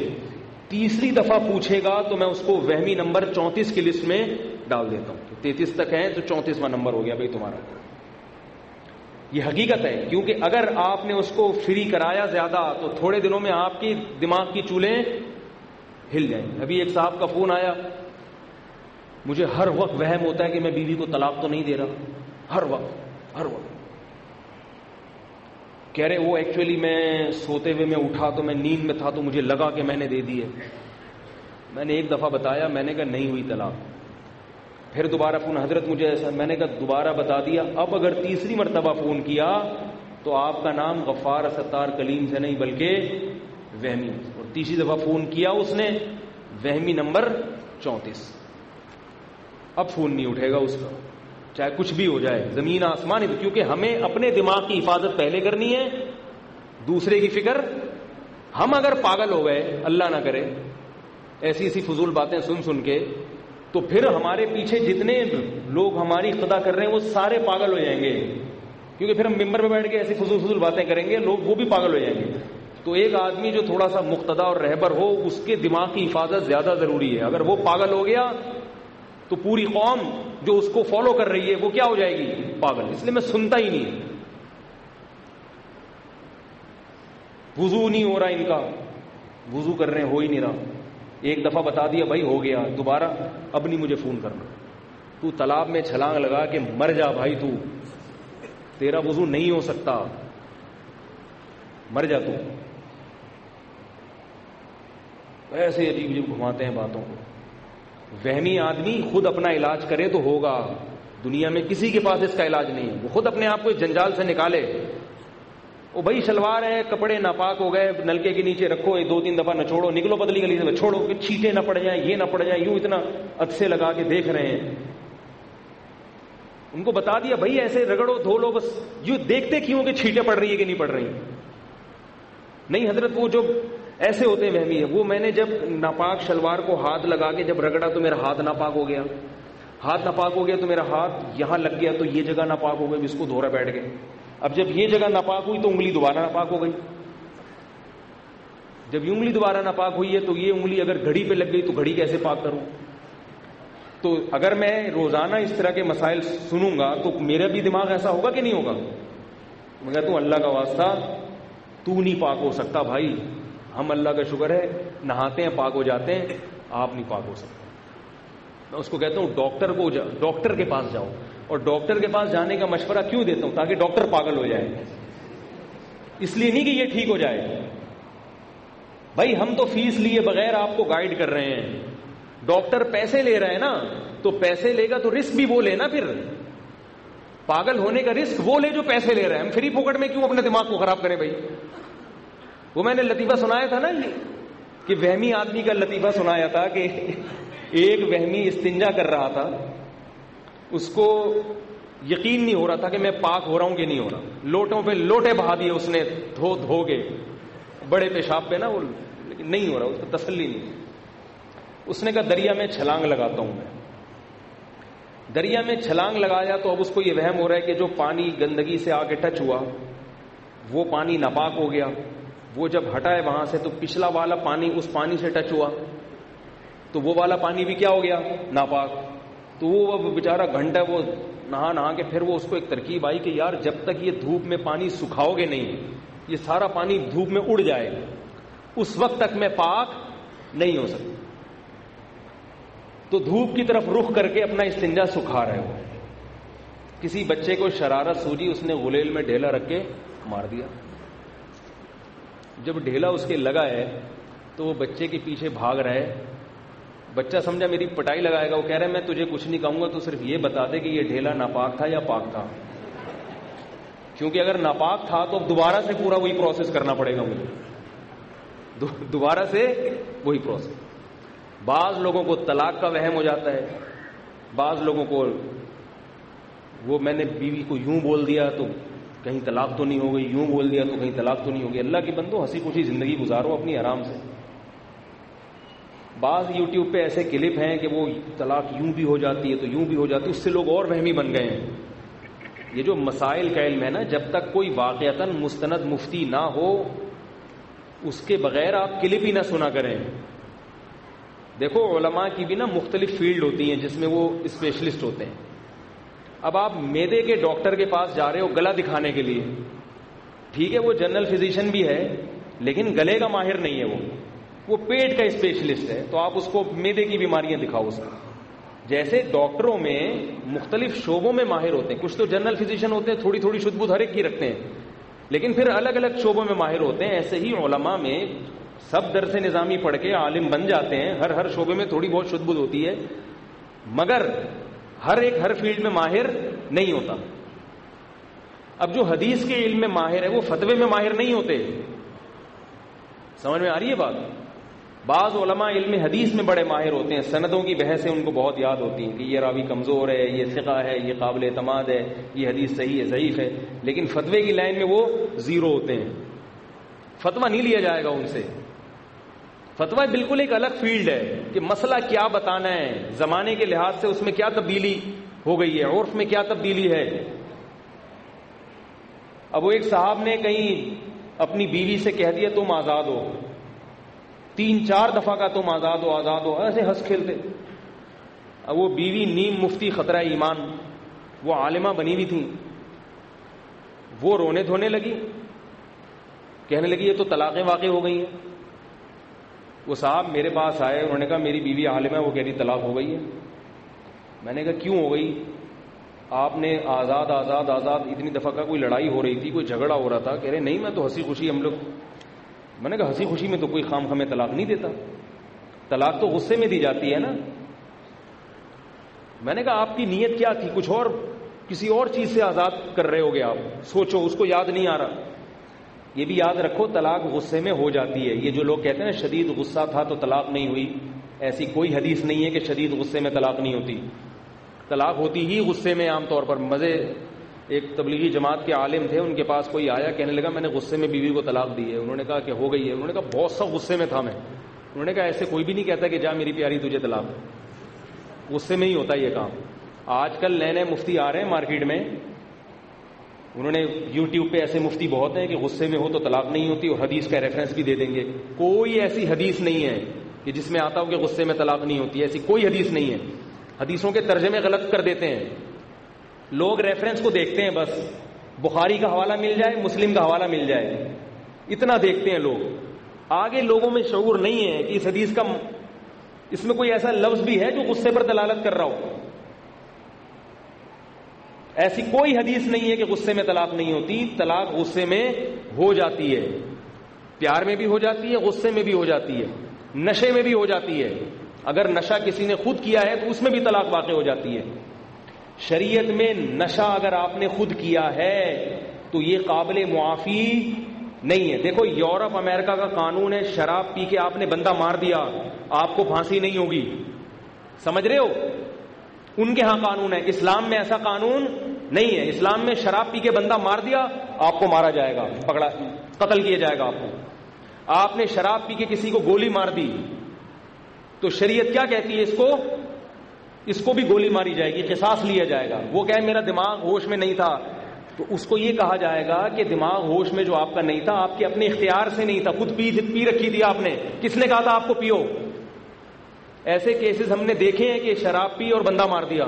تیسری دفعہ پوچھے گا تو میں اس کو وہمی نمبر 34 کی لسٹ میں ڈال دیتا ہوں۔ 33 تک ہے تو 34واں نمبر ہو گیا بھائی تمہارا۔ یہ حقیقت ہے، کیونکہ اگر آپ نے اس کو فری کرایا زیادہ تو تھوڑے دنوں میں آپ کی دماغ کی چولیں ہل جائیں۔ ابھی ایک صاحب کا فون آیا، مجھے ہر وقت وہم ہوتا ہے کہ میں بیوی کو طلاق تو نہیں دے رہا، ہر وقت کہہ رہے وہ ایکچولی میں سوتے ہوئے میں اٹھا تو میں نیند میں تھا تو مجھے لگا کہ میں نے دے دی ہے۔ میں نے ایک دفعہ بتایا، میں نے کہا نہیں ہوئی طلاق، پھر دوبارہ فون، حضرت مجھے ایسا، میں نے کہا دوبارہ بتا دیا، اب اگر تیسری مرتبہ فون کیا تو آپ کا نام غفار ستار کلیم سے نہیں بلکہ وہمی، اور تیسری دفعہ فون کیا اس نے، وہمی نمبر 34۔ اب فون نہیں اٹھے گا اس کا، چاہے کچھ بھی ہو جائے، زمین آسمان. کیونکہ ہمیں اپنے دماغ کی حفاظت پہلے کرنی ہے، دوسرے کی فکر. ہم اگر پاگل ہو گئے، اللہ نہ کرے، ایسی ایسی فضول باتیں سن سن کے، تو پھر ہمارے پیچھے جتنے لوگ ہماری اقتدا کر رہے ہیں وہ سارے پاگل ہو جائیں گے. کیونکہ پھر ہم ممبر پہ بیٹھ کے ایسی فضول فضول باتیں کریں گے، لوگ وہ بھی پاگل ہو جائیں گے. تو ایک آدمی جو تھوڑا سا مقتدا اور رہبر ہو، اس کے دماغ کی حفاظت زیادہ ضروری ہے. اگر وہ پاگل ہو گیا تو پوری قوم جو اس کو فالو کر رہی ہے وہ کیا ہو جائے گی؟ پاگل. اس لیے میں سنتا ہی نہیں. وضو نہیں ہو رہا ان کا، وضو کر رہے ہیں، ہو ہی نہیں رہا. ایک دفعہ بتا دیا بھائی ہو گیا، دوبارہ اب نہیں مجھے فون کرنا. تو تالاب میں چھلانگ لگا کے مر جا بھائی، تو تیرا وضو نہیں ہو سکتا، مر جا تو. ایسے عجیب عجیب گھماتے ہیں باتوں کو. وہمی آدمی خود اپنا علاج کرے تو ہوگا. دنیا میں کسی کے پاس اس کا علاج نہیں ہے. وہ خود اپنے آپ کو اس جنجال سے نکالے. وہ بھائی شلوار ہے، کپڑے ناپاک ہو گئے، نلکے کے نیچے رکھو، 2-3 دفعہ نچوڑو، نکلو پتلی گلی سے، چھوڑو کہ چھینٹیں نہ پڑ جائیں، یہ نہ پڑ جائیں. یوں اتنا عدسے لگا کے دیکھ رہے ہیں. ان کو بتا دیا بھائی ایسے رگڑو، دھو لو. بس یوں دیکھتے کیوں کہ چھینٹیں پڑ رہی ہے کہ نہیں پڑ رہی. نہیں حضرت، وہ جو ایسے ہوتے ہیں وہمی ہے. وہ میں نے جب ناپاک شلوار کو ہاتھ لگا کے جب رگڑا تو میرا ہاتھ ناپاک ہو گیا. ہاتھ ناپاک ہو گیا تو میرا ہاتھ یہاں لگ گیا تو یہ جگہ ناپاک ہو گئی، اس کو دھو رہا بیٹھ گئے. اب جب یہ جگہ ناپاک ہوئی تو انگلی دوبارہ ناپاک ہو گئی. جب یہ انگلی دوبارہ ناپاک ہوئی ہے تو یہ انگلی اگر گھڑی پہ لگ گئی تو گھڑی کیسے پاک کروں؟ تو اگر میں روزانہ اس طرح کے مسائل سنوں گا تو میرا بھی دماغ ایسا ہوگا کہ نہیں ہوگا؟ میں کہتا ہوں اللہ کا واسطہ تو نہیں پاک ہو سکتا بھائی. ہم اللہ کا شکر ہے نہاتے ہیں پاک ہو جاتے ہیں، آپ نہیں پاک ہو سکتے. میں اس کو کہتا ہوں ڈاکٹر کے پاس جاؤ. اور ڈاکٹر کے پاس جانے کا مشورہ کیوں دیتا ہوں؟ تاکہ ڈاکٹر پاگل ہو جائے. اس لیے نہیں کہ یہ ٹھیک ہو جائے. بھائی ہم تو فیس لیے بغیر آپ کو گائیڈ کر رہے ہیں. ڈاکٹر پیسے لے رہا ہے نا، تو پیسے لے گا تو رسک بھی وہ لے نا. پھر پاگل ہونے کا رسک وہ لے جو پیسے لے رہا ہے. ہم فری پوکٹ میں کیوں اپنے دماغ کو خراب کریں بھائی؟ وہ میں نے لطیفہ سنایا تھا نا کہ وہمی آدمی کا لطیفہ سنایا تھا کہ ایک وہمی استنجا کر رہا تھا، اس کو یقین نہیں ہو رہا تھا کہ میں پاک ہو رہا ہوں کہ نہیں ہو رہا. لوٹوں پہ لوٹے بہا دیے اس نے دھو کے بڑے پیشاب پہ نا، وہ لیکن نہیں ہو رہا، اس کو تسلی نہیں. اس نے کہا دریا میں چھلانگ لگاتا ہوں. میں دریا میں چھلانگ لگایا تو اب اس کو یہ وہم ہو رہا ہے کہ جو پانی گندگی سے آ کے ٹچ ہوا وہ پانی ناپاک ہو گیا. وہ جب ہٹا ہے وہاں سے تو پچھلا والا پانی اس پانی سے ٹچ ہوا تو وہ والا پانی بھی کیا ہو گیا؟ ناپاک. تو وہ اب بیچارہ گھنٹہ وہ نہا کے پھر وہ اس کو ایک ترکیب آئی کہ یار جب تک یہ دھوپ میں پانی سکھاؤ گے نہیں، یہ سارا پانی دھوپ میں اڑ جائے، اس وقت تک میں پاک نہیں ہو سکتا. تو دھوپ کی طرف رخ کر کے اپنا استنجا سکھا رہے ہو. کسی بچے کو شرارت سوجی، اس نے غلیل میں ڈھیلا رکھ کے مار دیا. جب ڈھیلا اس کے لگا ہے تو وہ بچے کے پیچھے بھاگ رہا ہے. بچہ سمجھا میری پٹائی لگائے گا. وہ کہہ رہا ہے میں تجھے کچھ نہیں کہوں گا، تو صرف یہ بتا دے کہ یہ ڈھیلا ناپاک تھا یا پاک تھا. کیونکہ اگر ناپاک تھا تو اب دوبارہ سے پورا وہی پروسیس کرنا پڑے گا مجھے، دوبارہ سے وہی پروسیس. بعض لوگوں کو طلاق کا وہم ہو جاتا ہے، بعض لوگوں کو وہ میں نے بیوی کو یوں بول دیا تو کہیں طلاق تو نہیں ہو گئی، یوں بول دیا تو کہیں طلاق تو نہیں ہوگی. اللہ کی بندو ہنسی خوشی زندگی گزارو اپنی آرام سے. بعض یوٹیوب پہ ایسے کلپ ہیں کہ وہ طلاق یوں بھی ہو جاتی ہے تو یوں بھی ہو جاتی ہے، اس سے لوگ اور وہمی بن گئے ہیں. یہ جو مسائل کا علم ہے نا، جب تک کوئی واقعتاً مستند مفتی نہ ہو اس کے بغیر آپ کلپ ہی نہ سنا کریں. دیکھو علماء کی بھی نا مختلف فیلڈ ہوتی ہیں جس میں وہ اسپیشلسٹ ہوتے ہیں. اب آپ معدے کے ڈاکٹر کے پاس جا رہے ہو گلا دکھانے کے لیے، ٹھیک ہے وہ جنرل فزیشین بھی ہے لیکن گلے کا ماہر نہیں ہے، وہ پیٹ کا اسپیشلسٹ ہے. تو آپ اس کو معدے کی بیماریاں دکھاؤ اس کو. جیسے ڈاکٹروں میں مختلف شعبوں میں ماہر ہوتے ہیں، کچھ تو جنرل فزیشین ہوتے ہیں تھوڑی تھوڑی شدھ بدھ ہر ایک کی رکھتے ہیں، لیکن پھر الگ الگ شعبوں میں ماہر ہوتے ہیں. ایسے ہی علماء میں سب درس نظامی پڑھ کے عالم بن جاتے ہیں، ہر شعبے میں تھوڑی بہت شدھ بدھ ہوتی ہے، مگر ہر فیلڈ میں ماہر نہیں ہوتا. اب جو حدیث کے علم میں ماہر ہے وہ فتوے میں ماہر نہیں ہوتے. سمجھ میں آ رہی ہے بات؟ بعض علماء علم حدیث میں بڑے ماہر ہوتے ہیں، سندوں کی بحثیں ان کو بہت یاد ہوتی ہیں کہ یہ راوی کمزور ہے، یہ ثقہ ہے، یہ قابل اعتماد ہے، یہ حدیث صحیح ہے، ضعیف ہے، لیکن فتوے کی لائن میں وہ زیرو ہوتے ہیں، فتویٰ نہیں لیا جائے گا ان سے۔ فتویٰ بالکل ایک الگ فیلڈ ہے کہ مسئلہ کیا بتانا ہے، زمانے کے لحاظ سے اس میں کیا تبدیلی ہو گئی ہے، عرف میں کیا تبدیلی ہے۔ اب وہ ایک صاحب نے کہیں اپنی بیوی سے کہہ دیا تم آزاد ہو، 3-4 دفعہ کا تم آزاد ہو آزاد ہو، ایسے ہنس کھیلتے۔ اب وہ بیوی نیم مفتی خطرہ ایمان، وہ عالمہ بنی ہوئی تھی، وہ رونے دھونے لگی، کہنے لگی یہ تو طلاقیں واقع ہو گئی ہیں۔ وہ صاحب میرے پاس آئے، انہوں نے کہا میری بیوی عالمہ ہے، وہ کہہ رہی طلاق ہو گئی ہے۔ میں نے کہا کیوں ہو گئی؟ آپ نے آزاد آزاد آزاد اتنی دفعہ کا، کوئی لڑائی ہو رہی تھی، کوئی جھگڑا ہو رہا تھا؟ کہہ رہے نہیں میں تو ہنسی خوشی ہم لوگ۔ میں نے کہا ہنسی خوشی میں تو کوئی خام خامے طلاق نہیں دیتا، طلاق تو غصے میں دی جاتی ہے نا۔ میں نے کہا آپ کی نیت کیا تھی؟ کچھ اور کسی اور چیز سے آزاد کر رہے ہوگے آپ، سوچو، اس کو یاد نہیں آ رہا۔ یہ بھی یاد رکھو طلاق غصے میں ہو جاتی ہے۔ یہ جو لوگ کہتے ہیں نا شدید غصہ تھا تو طلاق نہیں ہوئی، ایسی کوئی حدیث نہیں ہے کہ شدید غصے میں طلاق نہیں ہوتی، طلاق ہوتی ہی غصے میں عام طور پر۔ مزے ایک تبلیغی جماعت کے عالم تھے، ان کے پاس کوئی آیا، کہنے لگا میں نے غصے میں بیوی کو طلاق دی ہے۔ انہوں نے کہا کہ ہو گئی ہے؟ انہوں نے کہا بہت سخت غصے میں تھا میں۔ انہوں نے کہا ایسے کوئی بھی نہیں کہتا کہ جا میری پیاری تجھے طلاق، غصے میں ہی ہوتا یہ کام۔ آج کل نئے نئے مفتی آ رہے ہیں مارکیٹ میں، انہوں نے یوٹیوب پہ ایسے مفتی بہت ہیں کہ غصے میں ہو تو طلاق نہیں ہوتی، اور حدیث کا ریفرنس بھی دے دیں گے۔ کوئی ایسی حدیث نہیں ہے کہ جس میں آتا ہو کہ غصے میں طلاق نہیں ہوتی، ایسی کوئی حدیث نہیں ہے۔ حدیثوں کے ترجمے غلط کر دیتے ہیں لوگ، ریفرنس کو دیکھتے ہیں بس، بخاری کا حوالہ مل جائے، مسلم کا حوالہ مل جائے، اتنا دیکھتے ہیں لوگ۔ آگے لوگوں میں شعور نہیں ہے کہ اس حدیث کا، اس میں کوئی ایسا لفظ بھی ہے جو غصے پر دلالت کر رہا ہو۔ ایسی کوئی حدیث نہیں ہے کہ غصے میں طلاق نہیں ہوتی، طلاق غصے میں ہو جاتی ہے، پیار میں بھی ہو جاتی ہے، غصے میں بھی ہو جاتی ہے، نشے میں بھی ہو جاتی ہے۔ اگر نشہ کسی نے خود کیا ہے تو اس میں بھی طلاق واقع ہو جاتی ہے۔ شریعت میں نشہ اگر آپ نے خود کیا ہے تو یہ قابل معافی نہیں ہے۔ دیکھو یورپ امریکہ کا قانون ہے، شراب پی کے آپ نے بندہ مار دیا آپ کو پھانسی نہیں ہوگی، سمجھ رہے ہو؟ ان کے ہاں قانون ہے، اسلام میں ایسا قانون نہیں ہے۔ اسلام میں شراب پی کے بندہ مار دیا آپ کو مارا جائے گا، پکڑا قتل کیا جائے گا آپ کو۔ آپ نے شراب پی کے کسی کو گولی مار دی تو شریعت کیا کہتی ہے؟ اس کو بھی گولی ماری جائے گی، قصاص لیا جائے گا۔ وہ کہے میرا دماغ ہوش میں نہیں تھا تو اس کو یہ کہا جائے گا کہ دماغ ہوش میں جو آپ کا نہیں تھا، آپ کے اپنے اختیار سے نہیں تھا، خود پی رکھی تھی آپ نے، کس نے کہا تھا آپ کو پیو؟ ایسے کیسز ہم نے دیکھے ہیں کہ شراب پی اور بندہ مار دیا۔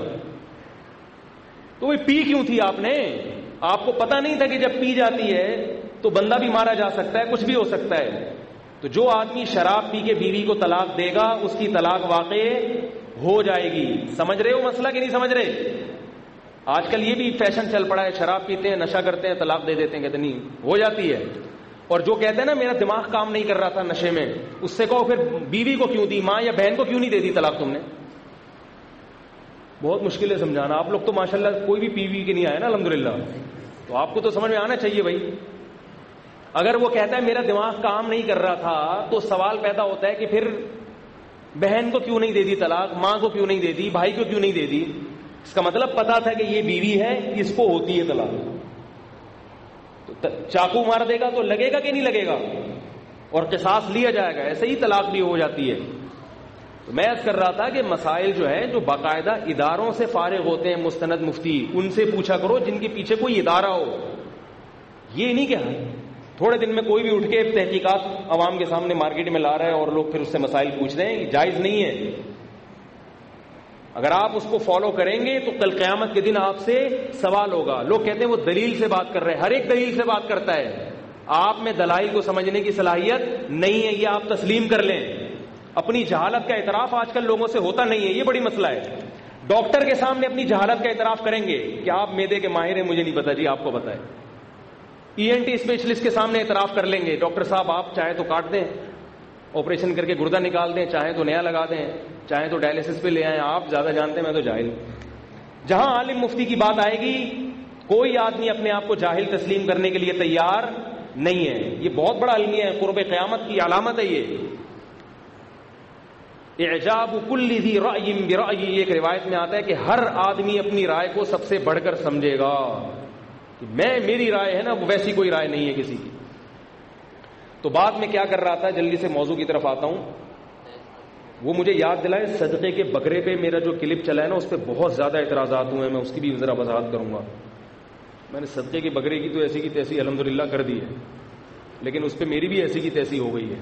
تو وہ پی کیوں تھی آپ نے؟ آپ کو پتا نہیں تھا کہ جب پی جاتی ہے تو بندہ بھی مارا جا سکتا ہے، کچھ بھی ہو سکتا ہے۔ تو جو آدمی شراب پی کے بیوی کو طلاق دے گا اس کی طلاق واقع ہو جائے گی۔ سمجھ رہے ہو مسئلہ کہ نہیں سمجھ رہے؟ آج کل یہ بھی فیشن چل پڑا ہے، شراب پیتے ہیں، نشہ کرتے ہیں، طلاق دے دیتے ہیں، کہتے نہیں ہو جاتی ہے۔ اور جو کہتے ہیں نا میرا دماغ کام نہیں کر رہا تھا نشے میں، اس سے کہو پھر بیوی کو کیوں دی، ماں یا بہن کو کیوں نہیں دے دی طلاق تم نے؟ بہت مشکل ہے سمجھانا۔ آپ لوگ تو ماشاءاللہ کوئی بھی بیوی کے نہیں آئے نا الحمدللہ، تو آپ کو تو سمجھ میں آنا چاہیے بھائی۔ اگر وہ کہتا ہے میرا دماغ کام نہیں کر رہا تھا تو سوال پیدا ہوتا ہے کہ پھر بہن کو کیوں نہیں دے دی طلاق، ماں کو کیوں نہیں دے دی، بھائی کو کیوں نہیں دے دی؟ اس کا مطلب پتا تھا کہ یہ بیوی ہے، اس کو ہوتی ہے طلاق۔ تو چاقو مار دے گا تو لگے گا کہ نہیں لگے گا؟ اور قصاص لیا جائے گا۔ ایسے ہی طلاق بھی ہو جاتی ہے۔ تو میں عرض کر رہا تھا کہ مسائل جو ہیں جو باقاعدہ اداروں سے فارغ ہوتے ہیں مستند مفتی، ان سے پوچھا کرو جن کے پیچھے کوئی ادارہ ہو۔ یہ نہیں کہ تھوڑے دن میں کوئی بھی اٹھ کے تحقیقات عوام کے سامنے مارکیٹ میں لا رہا ہے اور لوگ پھر اس سے مسائل پوچھ رہے ہیں، یہ جائز نہیں ہے۔ اگر آپ اس کو فالو کریں گے تو کل قیامت کے دن آپ سے سوال ہوگا۔ لوگ کہتے ہیں وہ دلیل سے بات کر رہے ہیں، ہر ایک دلیل سے بات کرتا ہے، آپ میں دلائل کو سمجھنے کی صلاحیت نہیں ہے، یہ آپ تسلیم کر لیں۔ اپنی جہالت کا اعتراف آج کل لوگوں سے ہوتا نہیں ہے، یہ بڑی مسئلہ ہے۔ ڈاکٹر کے سامنے اپنی جہالت کا اعتراف کریں گے کہ آپ معدے کے ماہر ہیں، مجھے نہیں پتا، جی آپ کو پتا ہے۔ ENT اسپیشلسٹ کے سامنے اعتراف کر لیں گے، ڈاکٹر صاحب آپ چاہے تو کاٹ دیں، آپریشن کر کے گردہ نکال دیں، چاہیں تو نیا لگا دیں، چاہیں تو ڈائلسس پہ لے آئیں، آپ زیادہ جانتے ہیں، میں تو جاہل۔ جہاں عالم مفتی کی بات آئے گی کوئی آدمی اپنے آپ کو جاہل تسلیم کرنے کے لیے تیار نہیں ہے۔ یہ بہت بڑا المیہ ہے، قرب قیامت کی علامت ہے یہ۔ اعجاب کل ذی رأی برأی، ایک روایت میں آتا ہے کہ ہر آدمی اپنی رائے کو سب سے بڑھ کر سمجھے گا کہ میری رائے ہے نا ویسی کوئی رائے نہیں ہے کسی کی. تو بعد میں کیا کر رہا تھا، جلدی سے موضوع کی طرف آتا ہوں. وہ مجھے یاد دلائے صدقے کے بکرے پہ میرا جو کلپ چلا ہے نا، اس پہ بہت زیادہ اعتراضات ہوئے ہیں، میں اس کی بھی ذرا وضاحت کروں گا. میں نے صدقے کے بکرے کی تو ایسی کی تیسی الحمدللہ کر دی ہے، لیکن اس پہ میری بھی ایسی کی تیسی ہو گئی ہے.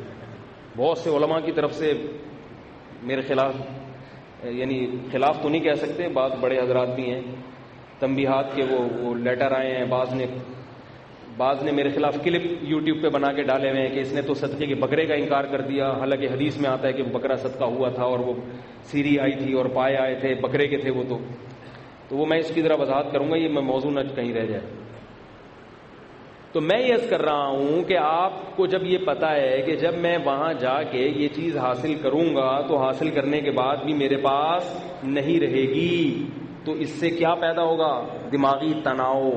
بہت سے علماء کی طرف سے میرے خلاف، یعنی خلاف تو نہیں کہہ سکتے، بعض بڑے حضرات بھی ہیں تنبیہات کے وہ لیٹر آئے ہیں، بعض نے میرے خلاف کلپ یوٹیوب پہ بنا کے ڈالے ہوئے ہیں کہ اس نے تو صدقے کے بکرے کا انکار کر دیا، حالانکہ حدیث میں آتا ہے کہ بکرا صدقہ ہوا تھا اور وہ سیری آئی تھی اور پائے آئے تھے، بکرے کے تھے وہ تو وہ میں اس کی ذرا وضاحت کروں گا، یہ میں موضوع نہ کہیں رہ جائے. تو میں یہ عرض کر رہا ہوں کہ آپ کو جب یہ پتا ہے کہ جب میں وہاں جا کے یہ چیز حاصل کروں گا تو حاصل کرنے کے بعد بھی میرے پاس نہیں رہے گی، تو اس سے کیا پیدا ہوگا، دماغی تناؤ.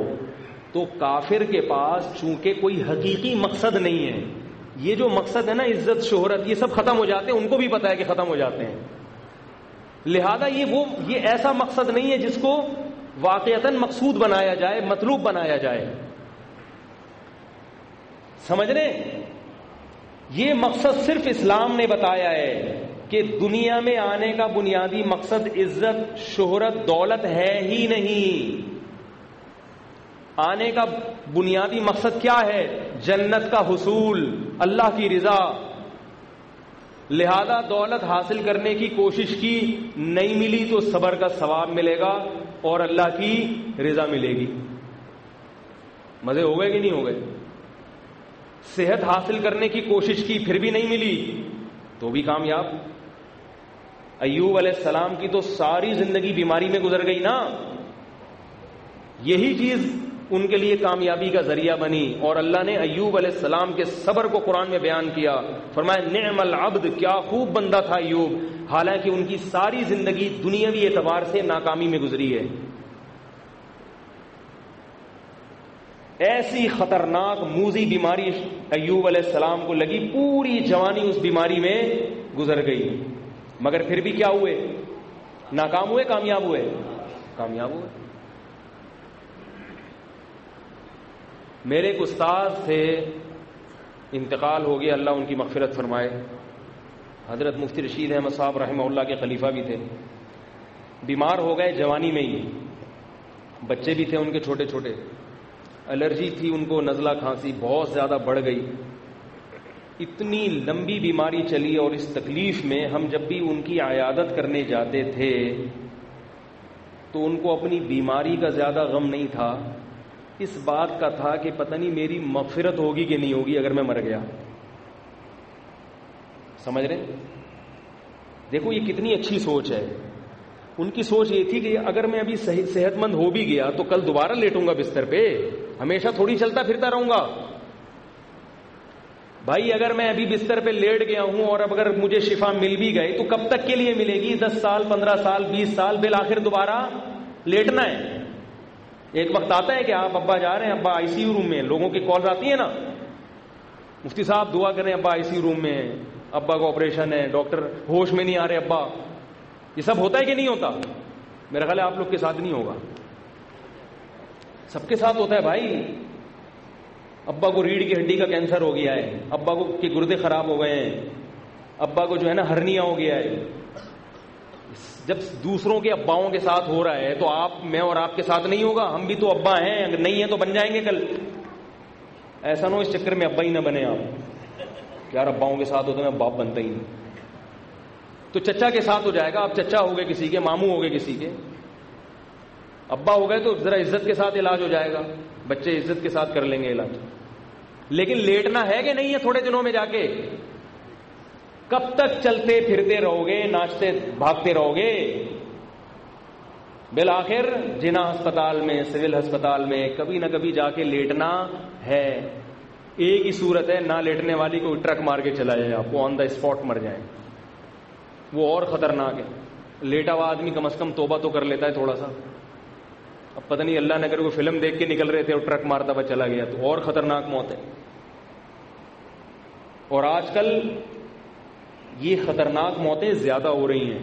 تو کافر کے پاس چونکہ کوئی حقیقی مقصد نہیں ہے، یہ جو مقصد ہے نا عزت شہرت یہ سب ختم ہو جاتے ہیں، ان کو بھی پتا ہے کہ ختم ہو جاتے ہیں، لہذا یہ ایسا مقصد نہیں ہے جس کو واقعتاً مقصود بنایا جائے، مطلوب بنایا جائے. سمجھ رہے ہیں؟ یہ مقصد صرف اسلام نے بتایا ہے کہ دنیا میں آنے کا بنیادی مقصد عزت شہرت دولت ہے ہی نہیں. آنے کا بنیادی مقصد کیا ہے، جنت کا حصول، اللہ کی رضا. لہذا دولت حاصل کرنے کی کوشش کی، نہیں ملی تو صبر کا ثواب ملے گا اور اللہ کی رضا ملے گی. مزے ہو گئے کہ نہیں ہو گئے؟ صحت حاصل کرنے کی کوشش کی، پھر بھی نہیں ملی تو بھی کامیاب. ایوب علیہ السلام کی تو ساری زندگی بیماری میں گزر گئی نا، یہی چیز ان کے لیے کامیابی کا ذریعہ بنی. اور اللہ نے ایوب علیہ السلام کے صبر کو قرآن میں بیان کیا، فرمایا نعم العبد، کیا خوب بندہ تھا ایوب، حالانکہ ان کی ساری زندگی دنیاوی اعتبار سے ناکامی میں گزری ہے. ایسی خطرناک موذی بیماری ایوب علیہ السلام کو لگی، پوری جوانی اس بیماری میں گزر گئی، مگر پھر بھی کیا ہوئے، ناکام ہوئے، کامیاب ہوئے، کامیاب ہوئے. میرے ایک استاد تھے، انتقال ہو گیا، اللہ ان کی مغفرت فرمائے، حضرت مفتی رشید احمد صاحب رحمہ اللہ کے خلیفہ بھی تھے. بیمار ہو گئے جوانی میں ہی، بچے بھی تھے ان کے چھوٹے چھوٹے، الرجی تھی ان کو، نزلہ کھانسی بہت زیادہ بڑھ گئی. اتنی لمبی بیماری چلی اور اس تکلیف میں ہم جب بھی ان کی عیادت کرنے جاتے تھے تو ان کو اپنی بیماری کا زیادہ غم نہیں تھا، اس بات کا تھا کہ پتہ نہیں میری مغفرت ہوگی کہ نہیں ہوگی اگر میں مر گیا. سمجھ رہے؟ دیکھو یہ کتنی اچھی سوچ ہے. ان کی سوچ یہ تھی کہ اگر میں ابھی صحت مند ہو بھی گیا تو کل دوبارہ لیٹوں گا بستر پہ، ہمیشہ تھوڑی چلتا پھرتا رہوں گا. بھائی اگر میں ابھی بستر پہ لیٹ گیا ہوں اور اب اگر مجھے شفا مل بھی گئی تو کب تک کے لیے ملے گی، 10 سال 15 سال 20 سال، بالآخر دوبارہ لیٹنا ہے. ایک وقت آتا ہے کہ آپ ابا جا رہے ہیں، ابا آئی سی یو روم میں، لوگوں کی کال آتی ہے نا، مفتی صاحب دعا کریں ابا آئی سی یو روم میں ہے، ابا کا آپریشن ہے، ڈاکٹر ہوش میں نہیں آ رہے ابا. یہ سب ہوتا ہے کہ نہیں ہوتا؟ میرا خیال ہے آپ لوگ کے ساتھ نہیں ہوگا، سب کے ساتھ ہوتا ہے بھائی. ابا کو ریڑھ کی ہڈی کا کینسر ہو گیا ہے، ابا کو کے گردے خراب ہو گئے ہیں، ابا کو جو ہے نا ہرنیا ہو گیا ہے. جب دوسروں کے اباؤں کے ساتھ ہو رہا ہے تو میں اور آپ کے ساتھ نہیں ہوگا؟ ہم بھی تو ابا ہیں، اگر نہیں ہیں تو بن جائیں گے کل. ایسا نہ ہو اس چکر میں ابا ہی نہ بنے آپ، یار اباؤں کے ساتھ ہوتا میں باپ بنتا ہی نہیں. تو چچا کے ساتھ ہو جائے گا، آپ چچا ہو گئے کسی کے، ماموں ہو گئے کسی کے، ابا ہو گئے تو ذرا عزت کے ساتھ علاج ہو جائے گا، بچے عزت کے ساتھ کر لیں گے علاج. لیکن لیٹنا ہے کہ نہیں ہے تھوڑے دنوں میں جا کے؟ کب تک چلتے پھرتے رہو گے، ناچتے بھاگتے رہو گے؟ بالآخر جنا ہسپتال میں، سول ہسپتال میں کبھی نہ کبھی جا کے لیٹنا ہے. ایک ہی صورت ہے، نہ لیٹنے والی کو ٹرک مار کے چلا جائے، آپ کو آن دا اسپاٹ مر جائیں، وہ اور خطرناک ہے. لیٹا ہوا آدمی کم از کم توبہ تو کر لیتا ہے تھوڑا سا. اب پتہ نہیں اللہ نے اگر وہ فلم دیکھ کے نکل رہے تھے اور ٹرک مارتا ہوا چلا گیا تو اور خطرناک موت ہے. اور آج کل یہ خطرناک موتیں زیادہ ہو رہی ہیں.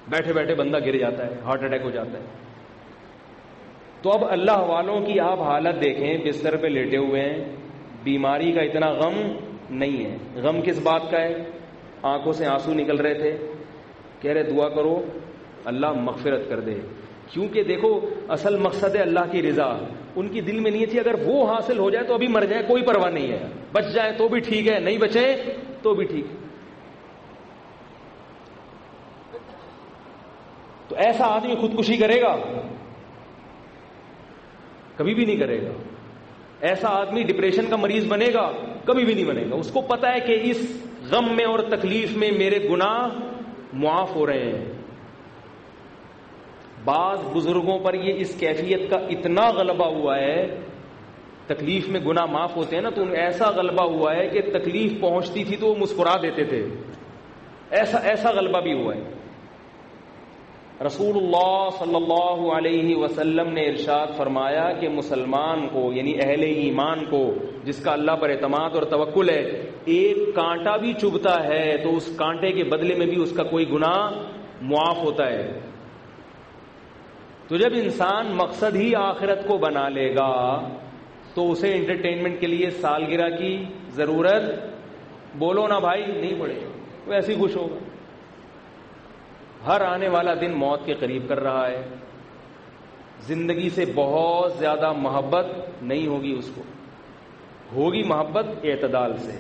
بیٹھے بیٹھے بندہ گر جاتا ہے, ہارٹ اٹیک ہو جاتا ہے. تو اب اللہ والوں کی آپ حالت دیکھیں, بستر پہ لیٹے ہوئے ہیں, بیماری کا اتنا غم نہیں ہے. غم کس بات کا ہے؟ آنکھوں سے آنسو نکل رہے تھے, کہہ رہے دعا کرو اللہ مغفرت کر دے. کیونکہ دیکھو اصل مقصد ہے اللہ کی رضا. ان کی دل میں نہیں تھی اگر وہ حاصل ہو جائے تو ابھی مر جائے کوئی پرواہ نہیں ہے, بچ جائے تو بھی ٹھیک ہے, نہیں بچے تو بھی ٹھیک. تو ایسا آدمی خودکشی کرے گا؟ کبھی بھی نہیں کرے گا. ایسا آدمی ڈپریشن کا مریض بنے گا؟ کبھی بھی نہیں بنے گا. اس کو پتا ہے کہ اس غم میں اور تکلیف میں میرے گناہ معاف ہو رہے ہیں. بعض بزرگوں پر یہ اس کیفیت کا اتنا غلبہ ہوا ہے, تکلیف میں گناہ معاف ہوتے ہیں نا, تو ایسا غلبہ ہوا ہے کہ تکلیف پہنچتی تھی تو وہ مسکرا دیتے تھے. ایسا غلبہ بھی ہوا ہے. رسول اللہ صلی اللہ علیہ وسلم نے ارشاد فرمایا کہ مسلمان کو یعنی اہل ایمان کو جس کا اللہ پر اعتماد اور توکل ہے, ایک کانٹا بھی چبھتا ہے تو اس کانٹے کے بدلے میں بھی اس کا کوئی گناہ معاف ہوتا ہے. تو جب انسان مقصد ہی آخرت کو بنا لے گا تو اسے انٹرٹینمنٹ کے لیے سالگرہ کی ضرورت, بولو نا بھائی, نہیں پڑے, وہ ایسے ہی خوش ہوگا. ہر آنے والا دن موت کے قریب کر رہا ہے, زندگی سے بہت زیادہ محبت نہیں ہوگی اس کو, ہوگی محبت اعتدال سے.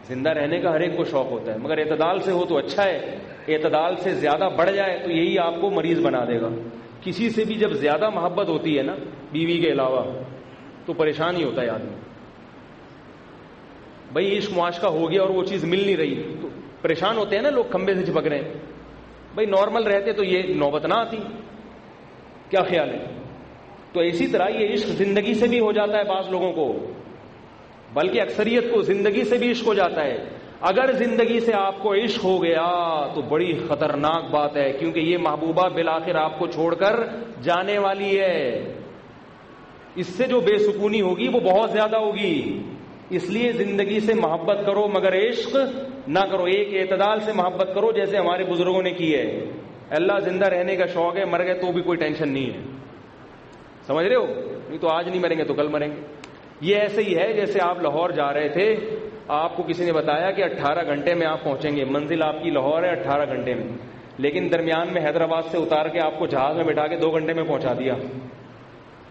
زندہ رہنے کا ہر ایک کو شوق ہوتا ہے مگر اعتدال سے ہو تو اچھا ہے, اعتدال سے زیادہ بڑھ جائے تو یہی آپ کو مریض بنا دے گا. کسی سے بھی جب زیادہ محبت ہوتی ہے نا بیوی کے علاوہ تو پریشان ہی ہوتا ہے آدمی. بھائی عشق معاشقہ ہو گیا اور وہ چیز مل نہیں رہی تو پریشان ہوتے ہیں نا لوگ, کھمبے سے چپک رہے ہیں. بھائی نارمل رہتے تو یہ نوبت نہ آتی. کیا خیال ہے؟ تو اسی طرح یہ عشق زندگی سے بھی ہو جاتا ہے بعض لوگوں کو, بلکہ اکثریت کو زندگی سے بھی عشق ہو جاتا ہے. اگر زندگی سے آپ کو عشق ہو گیا تو بڑی خطرناک بات ہے, کیونکہ یہ محبوبہ بالآخر آپ کو چھوڑ کر جانے والی ہے. اس سے جو بے سکونی ہوگی وہ بہت زیادہ ہوگی. اس لیے زندگی سے محبت کرو مگر عشق نہ کرو, ایک اعتدال سے محبت کرو جیسے ہمارے بزرگوں نے کی ہے. اللہ زندہ رہنے کا شوق ہے, مر گئے تو بھی کوئی ٹینشن نہیں ہے. سمجھ رہے ہو؟ نہیں تو آج نہیں مریں گے تو کل مریں گے. یہ ایسے ہی ہے جیسے آپ لاہور جا رہے تھے, آپ کو کسی نے بتایا کہ 18 گھنٹے میں آپ پہنچیں گے, منزل آپ کی لاہور ہے 18 گھنٹے میں, لیکن درمیان میں حیدرآباد سے اتار کے آپ کو جہاز میں بٹھا کے 2 گھنٹے میں پہنچا دیا.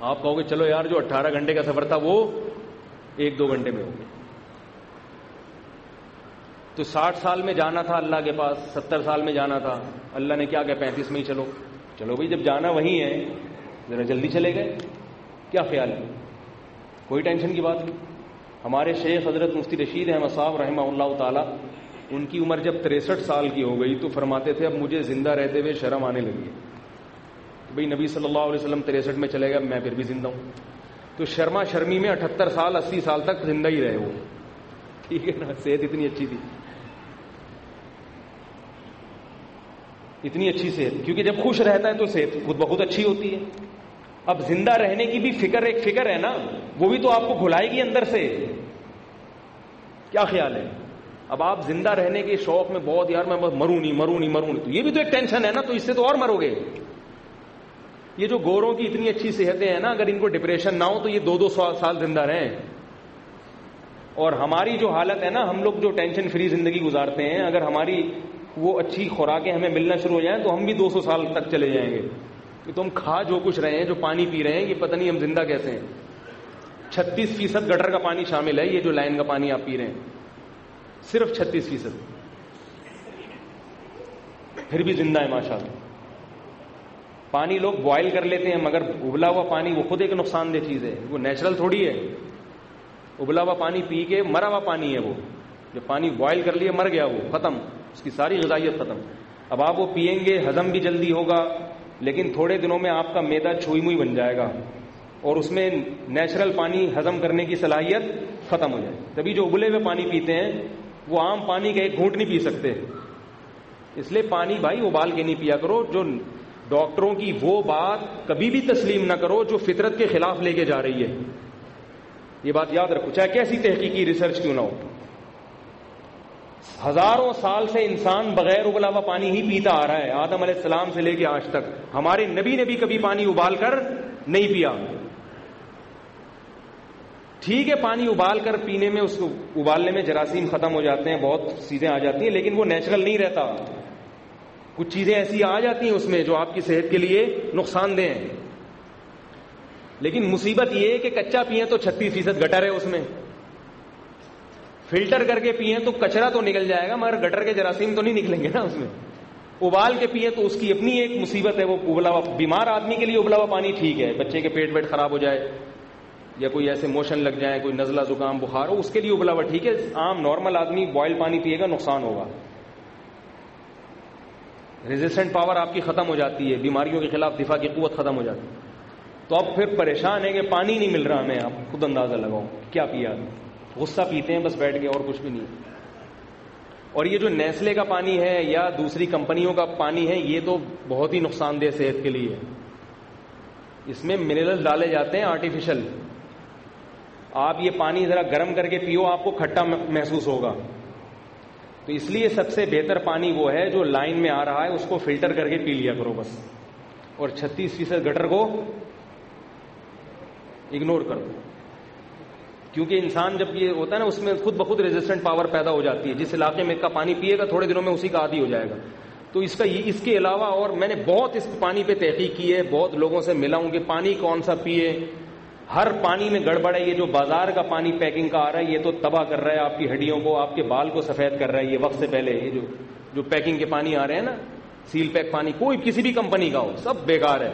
آپ کہو گے چلو یار جو 18 گھنٹے کا سفر تھا وہ 1-2 گھنٹے میں ہو گیا. تو 60 سال میں جانا تھا اللہ کے پاس, 70 سال میں جانا تھا, اللہ نے کیا کہ 35 میں ہی چلو. چلو بھائی جب جانا وہیں ہے ذرا جلدی چلے گئے. کیا خیال ہے؟ کوئی ٹینشن کی بات نہیں. ہمارے شیخ حضرت مفتی رشید احمد صاحب رحمہ اللہ تعالی, ان کی عمر جب 63 سال کی ہو گئی تو فرماتے تھے اب مجھے زندہ رہتے ہوئے شرم آنے لگی ہے. بھئی نبی صلی اللہ علیہ وسلم 63 میں چلے گا, میں پھر بھی زندہ ہوں. تو شرما شرمی میں 78 سال 80 سال تک زندہ ہی رہے وہ. ٹھیک ہے نا, صحت اتنی اچھی تھی, اتنی اچھی صحت, کیونکہ جب خوش رہتا ہے تو صحت خود بخود اچھی ہوتی ہے. اب زندہ رہنے کی بھی فکر ایک فکر ہے نا, وہ بھی تو آپ کو بھلائے گی اندر سے. کیا خیال ہے؟ اب آپ زندہ رہنے کے شوق میں بہت یار میں مروں نہیں, تو یہ بھی تو ایک ٹینشن ہے نا, تو اس سے تو اور مرو گے. یہ جو گوروں کی اتنی اچھی صحتیں ہیں نا, اگر ان کو ڈپریشن نہ ہو تو یہ 2-2 سال زندہ رہیں. اور ہماری جو حالت ہے نا, ہم لوگ جو ٹینشن فری زندگی گزارتے ہیں, اگر ہماری وہ اچھی خوراکیں ہمیں ملنا شروع ہو جائیں تو ہم بھی 200 سال تک چلے جائیں گے. تو ہم کھا جو کچھ رہے ہیں, جو پانی پی رہے ہیں, یہ پتہ نہیں ہم زندہ کیسے ہیں. 36% گٹر کا پانی شامل ہے, یہ جو لائن کا پانی آپ پی رہے ہیں صرف 36%, پھر بھی زندہ ہے ماشاءاللہ. پانی لوگ بوائل کر لیتے ہیں مگر ابلا ہوا پانی وہ خود ایک نقصان دہ چیز ہے, وہ نیچرل تھوڑی ہے. ابلا ہوا پانی پی کے مرا ہوا پانی ہے وہ, جو پانی بوائل کر لیا مر گیا وہ ختم, اس کی ساری غذائیت ختم. اب آپ وہ پیئیں گے ہضم بھی جلدی ہوگا, لیکن تھوڑے دنوں میں آپ کا معدہ چھوئی موئی بن جائے گا اور اس میں نیچرل پانی ہضم کرنے کی صلاحیت ختم ہو جائے. تبھی جو ابلے ہوئے پانی پیتے ہیں وہ عام پانی کا ایک گھونٹ نہیں پی سکتے. اس لیے پانی بھائی ابال کے نہیں پیا کرو. جو ڈاکٹروں کی وہ بات کبھی بھی تسلیم نہ کرو جو فطرت کے خلاف لے کے جا رہی ہے. یہ بات یاد رکھو, چاہے کیسی تحقیقی ریسرچ کیوں نہ ہو. ہزاروں سال سے انسان بغیر ابلا ہوا پانی ہی پیتا آ رہا ہے، آدم علیہ السلام سے لے کے آج تک. ہمارے نبی نے بھی کبھی پانی ابال کر نہیں پیا. ٹھیک ہے پانی ابال کر پینے میں، اس کو ابالنے میں جراثیم ختم ہو جاتے ہیں، بہت چیزیں آ جاتی ہیں، لیکن وہ نیچرل نہیں رہتا. کچھ چیزیں ایسی آ جاتی ہیں اس میں جو آپ کی صحت کے لیے نقصان دہ ہیں. لیکن مصیبت یہ ہے کہ کچا پیئیں تو 36% گٹر ہے اس میں، فلٹر کر کے پیئیں تو کچرا تو نکل جائے گا مگر گٹر کے جراثیم تو نہیں نکلیں گے نا اس میں. ابال کے پیئیں تو اس کی اپنی ایک مصیبت ہے. وہ ابلا ہوا، بیمار آدمی کے لیے ابلا ہوا پانی ٹھیک ہے، بچے کے پیٹ ویٹ خراب ہو جائے یا کوئی ایسے موشن لگ جائے، کوئی نزلہ زکام بخار ہو، اس کے لیے ابلا ہوا ٹھیک ہے. عام نارمل آدمی بوائل پانی پیے گا نقصان ہوگا، ریزسٹنٹ پاور آپ کی ختم ہو جاتی ہے، بیماریوں کے خلاف دفاع کی قوت ختم ہو جاتی ہے. تو اب پھر پریشان ہے کہ پانی نہیں مل رہا ہمیں. آپ خود اندازہ لگاؤ کیا پیا، غصہ پیتے ہیں بس بیٹھ کے، اور کچھ بھی نہیں. اور یہ جو نیسلے کا پانی ہے یا دوسری کمپنیوں کا پانی ہے، یہ تو بہت ہی نقصان دہ صحت کے لیے. اس میں منرل ڈالے جاتے ہیں آرٹیفیشل. آپ یہ پانی ذرا گرم کر کے پیو، آپ کو کھٹا محسوس ہوگا. تو اس لیے سب سے بہتر پانی وہ ہے جو لائن میں آ رہا ہے، اس کو فلٹر کر کے پی لیا کرو بس. اور 36% گٹر کو اگنور کر دو. کیونکہ انسان جب یہ ہوتا ہے نا، اس میں خود بخود ریزسٹنٹ پاور پیدا ہو جاتی ہے. جس علاقے میں کا پانی پیے گا تھوڑے دنوں میں اسی کا عادی ہو جائے گا. تو اس کے علاوہ اور میں نے بہت اس پانی پہ تحقیق کی ہے، بہت لوگوں سے ملا ہوں کہ پانی کون سا پیے. ہر پانی میں گڑبڑ ہے. یہ جو بازار کا پانی پیکنگ کا آ رہا ہے یہ تو تباہ کر رہا ہے آپ کی ہڈیوں کو، آپ کے بال کو سفید کر رہا ہے. یہ وقت سے پہلے یہ جو پیکنگ کے پانی آ رہے ہیں نا، سیل پیک پانی، کوئی کسی بھی کمپنی کا ہو، سب بیکار ہے.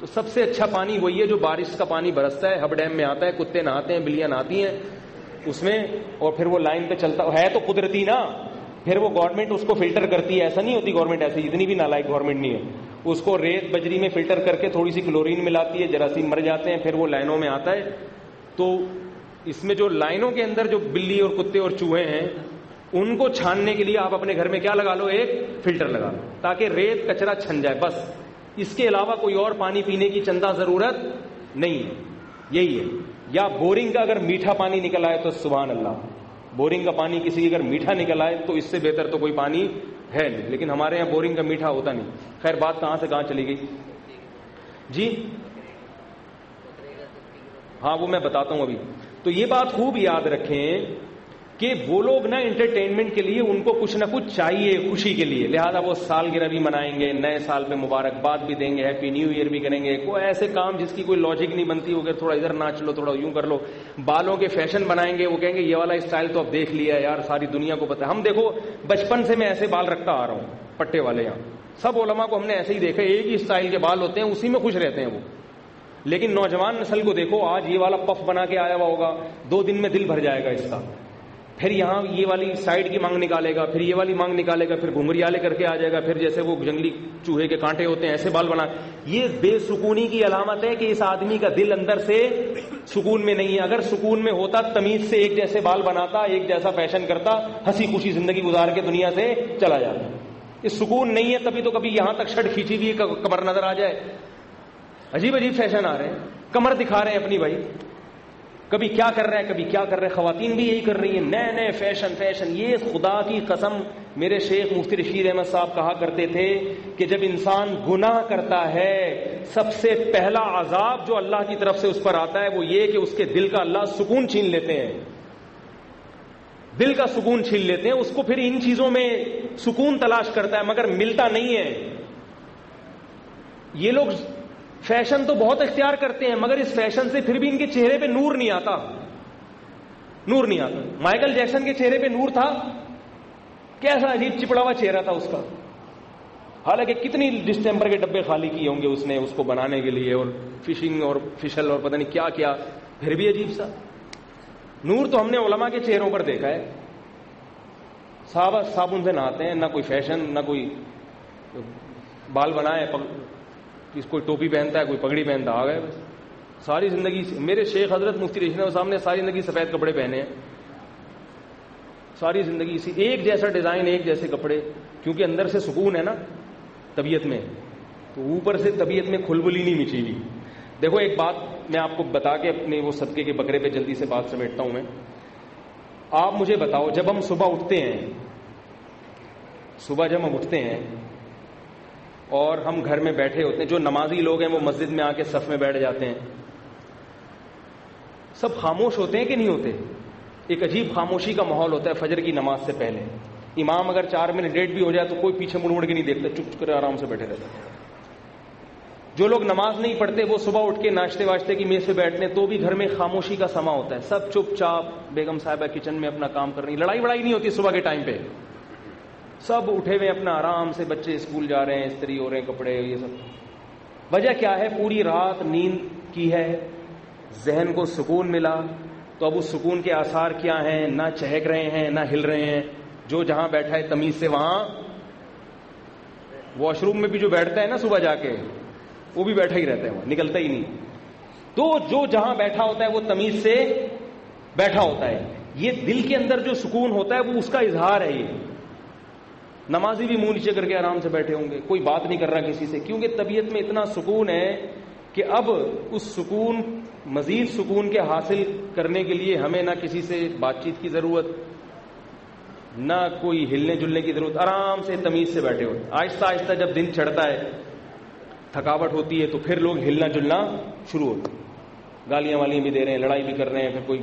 تو سب سے اچھا پانی وہی ہے جو بارش کا پانی برستا ہے، ہب ڈیم میں آتا ہے، کتے نہاتے ہیں، بلیاں نہاتی ہیں اس میں، اور پھر وہ لائن پہ چلتا ہے تو قدرتی نا. پھر وہ گورنمنٹ اس کو فلٹر کرتی ہے. ایسا نہیں ہوتی گورنمنٹ ایسی، اتنی بھی نالائق گورنمنٹ نہیں ہے. اس کو ریت بجری میں فلٹر کر کے تھوڑی سی کلورین ملاتی ہے، جراثیم مر جاتے ہیں، پھر وہ لائنوں میں آتا ہے. تو اس میں جو لائنوں کے اندر جو بلی اور کتے اور چوہے ہیں ان کو چھاننے کے لیے آپ اپنے گھر میں کیا لگا لو، ایک فلٹر لگا لو تاکہ ریت کچرا چھن جائے بس. اس کے علاوہ کوئی اور پانی پینے کی چندہ ضرورت نہیں ہے. یہی ہے. یا بورنگ کا اگر میٹھا پانی نکل آئے تو سبحان اللہ، بورنگ کا پانی کسی اگر میٹھا نکل آئے تو اس سے بہتر تو کوئی پانی ہے نہیں. لیکن ہمارے یہاں بورنگ کا میٹھا ہوتا نہیں. خیر بات کہاں سے کہاں چلی گئی جی؟ ہاں وہ میں بتاتا ہوں ابھی. تو یہ بات خوب یاد رکھیں کہ وہ لوگ نا انٹرٹینمنٹ کے لیے ان کو کچھ نہ کچھ چاہیے خوشی کے لیے، لہذا وہ سالگرہ بھی منائیں گے، نئے سال پہ مبارکباد بھی دیں گے، ہیپی نیو ایئر بھی کریں گے. کوئی ایسے کام جس کی کوئی لاجک نہیں بنتی ہوگی، تھوڑا ادھر ناچ لو، تھوڑا یوں کر لو. بالوں کے فیشن بنائیں گے، وہ کہیں گے یہ والا اسٹائل تو اب دیکھ لیا ہے یار، ساری دنیا کو پتہ ہے. ہم دیکھو بچپن سے میں ایسے بال رکھتا آ رہا ہوں پٹے والے. یہاں سب علماء کو ہم نے ایسے ہی دیکھا، ایک ہی اسٹائل کے بال ہوتے ہیں، اسی میں خوش رہتے ہیں وہ. لیکن نوجوان نسل کو دیکھو، آج یہ والا پف بنا کے آیا ہوا ہوگا، 2 دن میں دل بھر جائے گا اس کا. پھر یہاں یہ والی سائڈ کی مانگ نکالے گا، پھر یہ والی مانگ نکالے گا، پھر گھنگریالے کر کے آ جائے گا، پھر جیسے وہ جنگلی چوہے کے کانٹے ہوتے ہیں ایسے بال بنا. یہ بے سکونی کی علامت ہے کہ اس آدمی کا دل اندر سے سکون میں نہیں ہے. اگر سکون میں ہوتا تمیز سے ایک جیسے بال بناتا، ایک جیسا فیشن کرتا، ہنسی خوشی زندگی گزار کے دنیا سے چلا جاتا. اس سکون نہیں ہے تبھی تو کبھی یہاں تک شرٹ کھینچی ہوئی کمر نظر آ جائے. عجیب عجیب فیشن آ رہے ہیں، کمر دکھا رہے ہیں اپنی بھائی، کبھی کیا کر رہے ہیں کبھی کیا کر رہے ہیں. خواتین بھی یہی کر رہی ہیں، نئے نئے فیشن. یہ خدا کی قسم، میرے شیخ مفتی رشید احمد صاحب کہا کرتے تھے کہ جب انسان گناہ کرتا ہے سب سے پہلا عذاب جو اللہ کی طرف سے اس پر آتا ہے وہ یہ کہ اس کے دل کا اللہ سکون چھین لیتے ہیں. دل کا سکون چھین لیتے ہیں. اس کو پھر ان چیزوں میں سکون تلاش کرتا ہے مگر ملتا نہیں ہے. یہ لوگ فیشن تو بہت اختیار کرتے ہیں مگر اس فیشن سے پھر بھی ان کے چہرے پہ نور نہیں آتا. نور نہیں آتا. مائیکل جیکسن کے چہرے پہ نور تھا، کیسا عجیب چپڑا ہوا چہرہ تھا اس کا. حالانکہ کتنی ڈسٹمبر کے ڈبے خالی کیے ہوں گے اس نے اس کو بنانے کے لیے، اور فشنگ اور فشل اور پتہ نہیں کیا کیا، پھر بھی عجیب سا نور. تو ہم نے علماء کے چہروں پر دیکھا ہے، صحابہ صابن سے نہاتے ہیں، نہ کوئی فیشن، نہ کوئی بال بنائے، کوئی ٹوپی پہنتا ہے، کوئی پگڑی پہنتا، آ گئے بس. ساری زندگی میرے شیخ حضرت مفتی رشید احمد صاحب نے ساری زندگی سفید کپڑے پہنے ہیں، ساری زندگی اسی ایک جیسا ڈیزائن، ایک جیسے کپڑے. کیونکہ اندر سے سکون ہے نا طبیعت میں، تو اوپر سے طبیعت میں کھلبلی نہیں مچی ہوئی. دیکھو ایک بات میں آپ کو بتا کے اپنے وہ صدقے کے بکرے پہ جلدی سے بات سمیٹتا ہوں میں. آپ مجھے بتاؤ، جب ہم صبح اٹھتے ہیں صبح جب ہم اٹھتے ہیں اور ہم گھر میں بیٹھے ہوتے ہیں، جو نمازی لوگ ہیں وہ مسجد میں آ کے صف میں بیٹھ جاتے ہیں، سب خاموش ہوتے ہیں کہ نہیں ہوتے؟ ایک عجیب خاموشی کا ماحول ہوتا ہے فجر کی نماز سے پہلے. امام اگر 4 منٹ لیٹ بھی ہو جائے تو کوئی پیچھے مڑ مڑ کے نہیں دیکھتا، چپ کر آرام سے بیٹھے رہتے ہیں. جو لوگ نماز نہیں پڑھتے وہ صبح اٹھ کے ناشتے واشتے کی میز پہ بیٹھتے ہیں تو بھی گھر میں خاموشی کا سما ہوتا ہے، سب چپ چاپ، بیگم صاحبہ کچن میں اپنا کام کر رہی، لڑائی وڑائی نہیں ہوتی صبح کے ٹائم پہ، سب اٹھے ہوئے اپنا آرام سے، بچے اسکول جا رہے ہیں، استری ہو رہے ہیں کپڑے، یہ سب. وجہ کیا ہے؟ پوری رات نیند کی ہے، ذہن کو سکون ملا، تو اب اس سکون کے آثار کیا ہیں؟ نہ چہک رہے ہیں نہ ہل رہے ہیں. جو جہاں بیٹھا ہے تمیز سے وہاں، واش روم میں بھی جو بیٹھتا ہے نا صبح جا کے، وہ بھی بیٹھا ہی رہتا ہے، وہاں نکلتا ہی نہیں. تو جو جہاں بیٹھا ہوتا ہے وہ تمیز سے بیٹھا ہوتا ہے. یہ دل کے اندر جو سکون ہوتا ہے وہ اس کا اظہار ہے. یہ نمازی بھی منہ نیچے کر کے آرام سے بیٹھے ہوں گے، کوئی بات نہیں کر رہا کسی سے، کیونکہ طبیعت میں اتنا سکون ہے کہ اب اس سکون، مزید سکون کے حاصل کرنے کے لیے ہمیں نہ کسی سے بات چیت کی ضرورت، نہ کوئی ہلنے جلنے کی ضرورت، آرام سے تمیز سے بیٹھے ہوتے. آہستہ آہستہ جب دن چڑھتا ہے، تھکاوٹ ہوتی ہے، تو پھر لوگ ہلنا جلنا شروع ہوتے ہیں، گالیاں والیاں بھی دے رہے ہیں، لڑائی بھی کر رہے ہیں، پھر کوئی،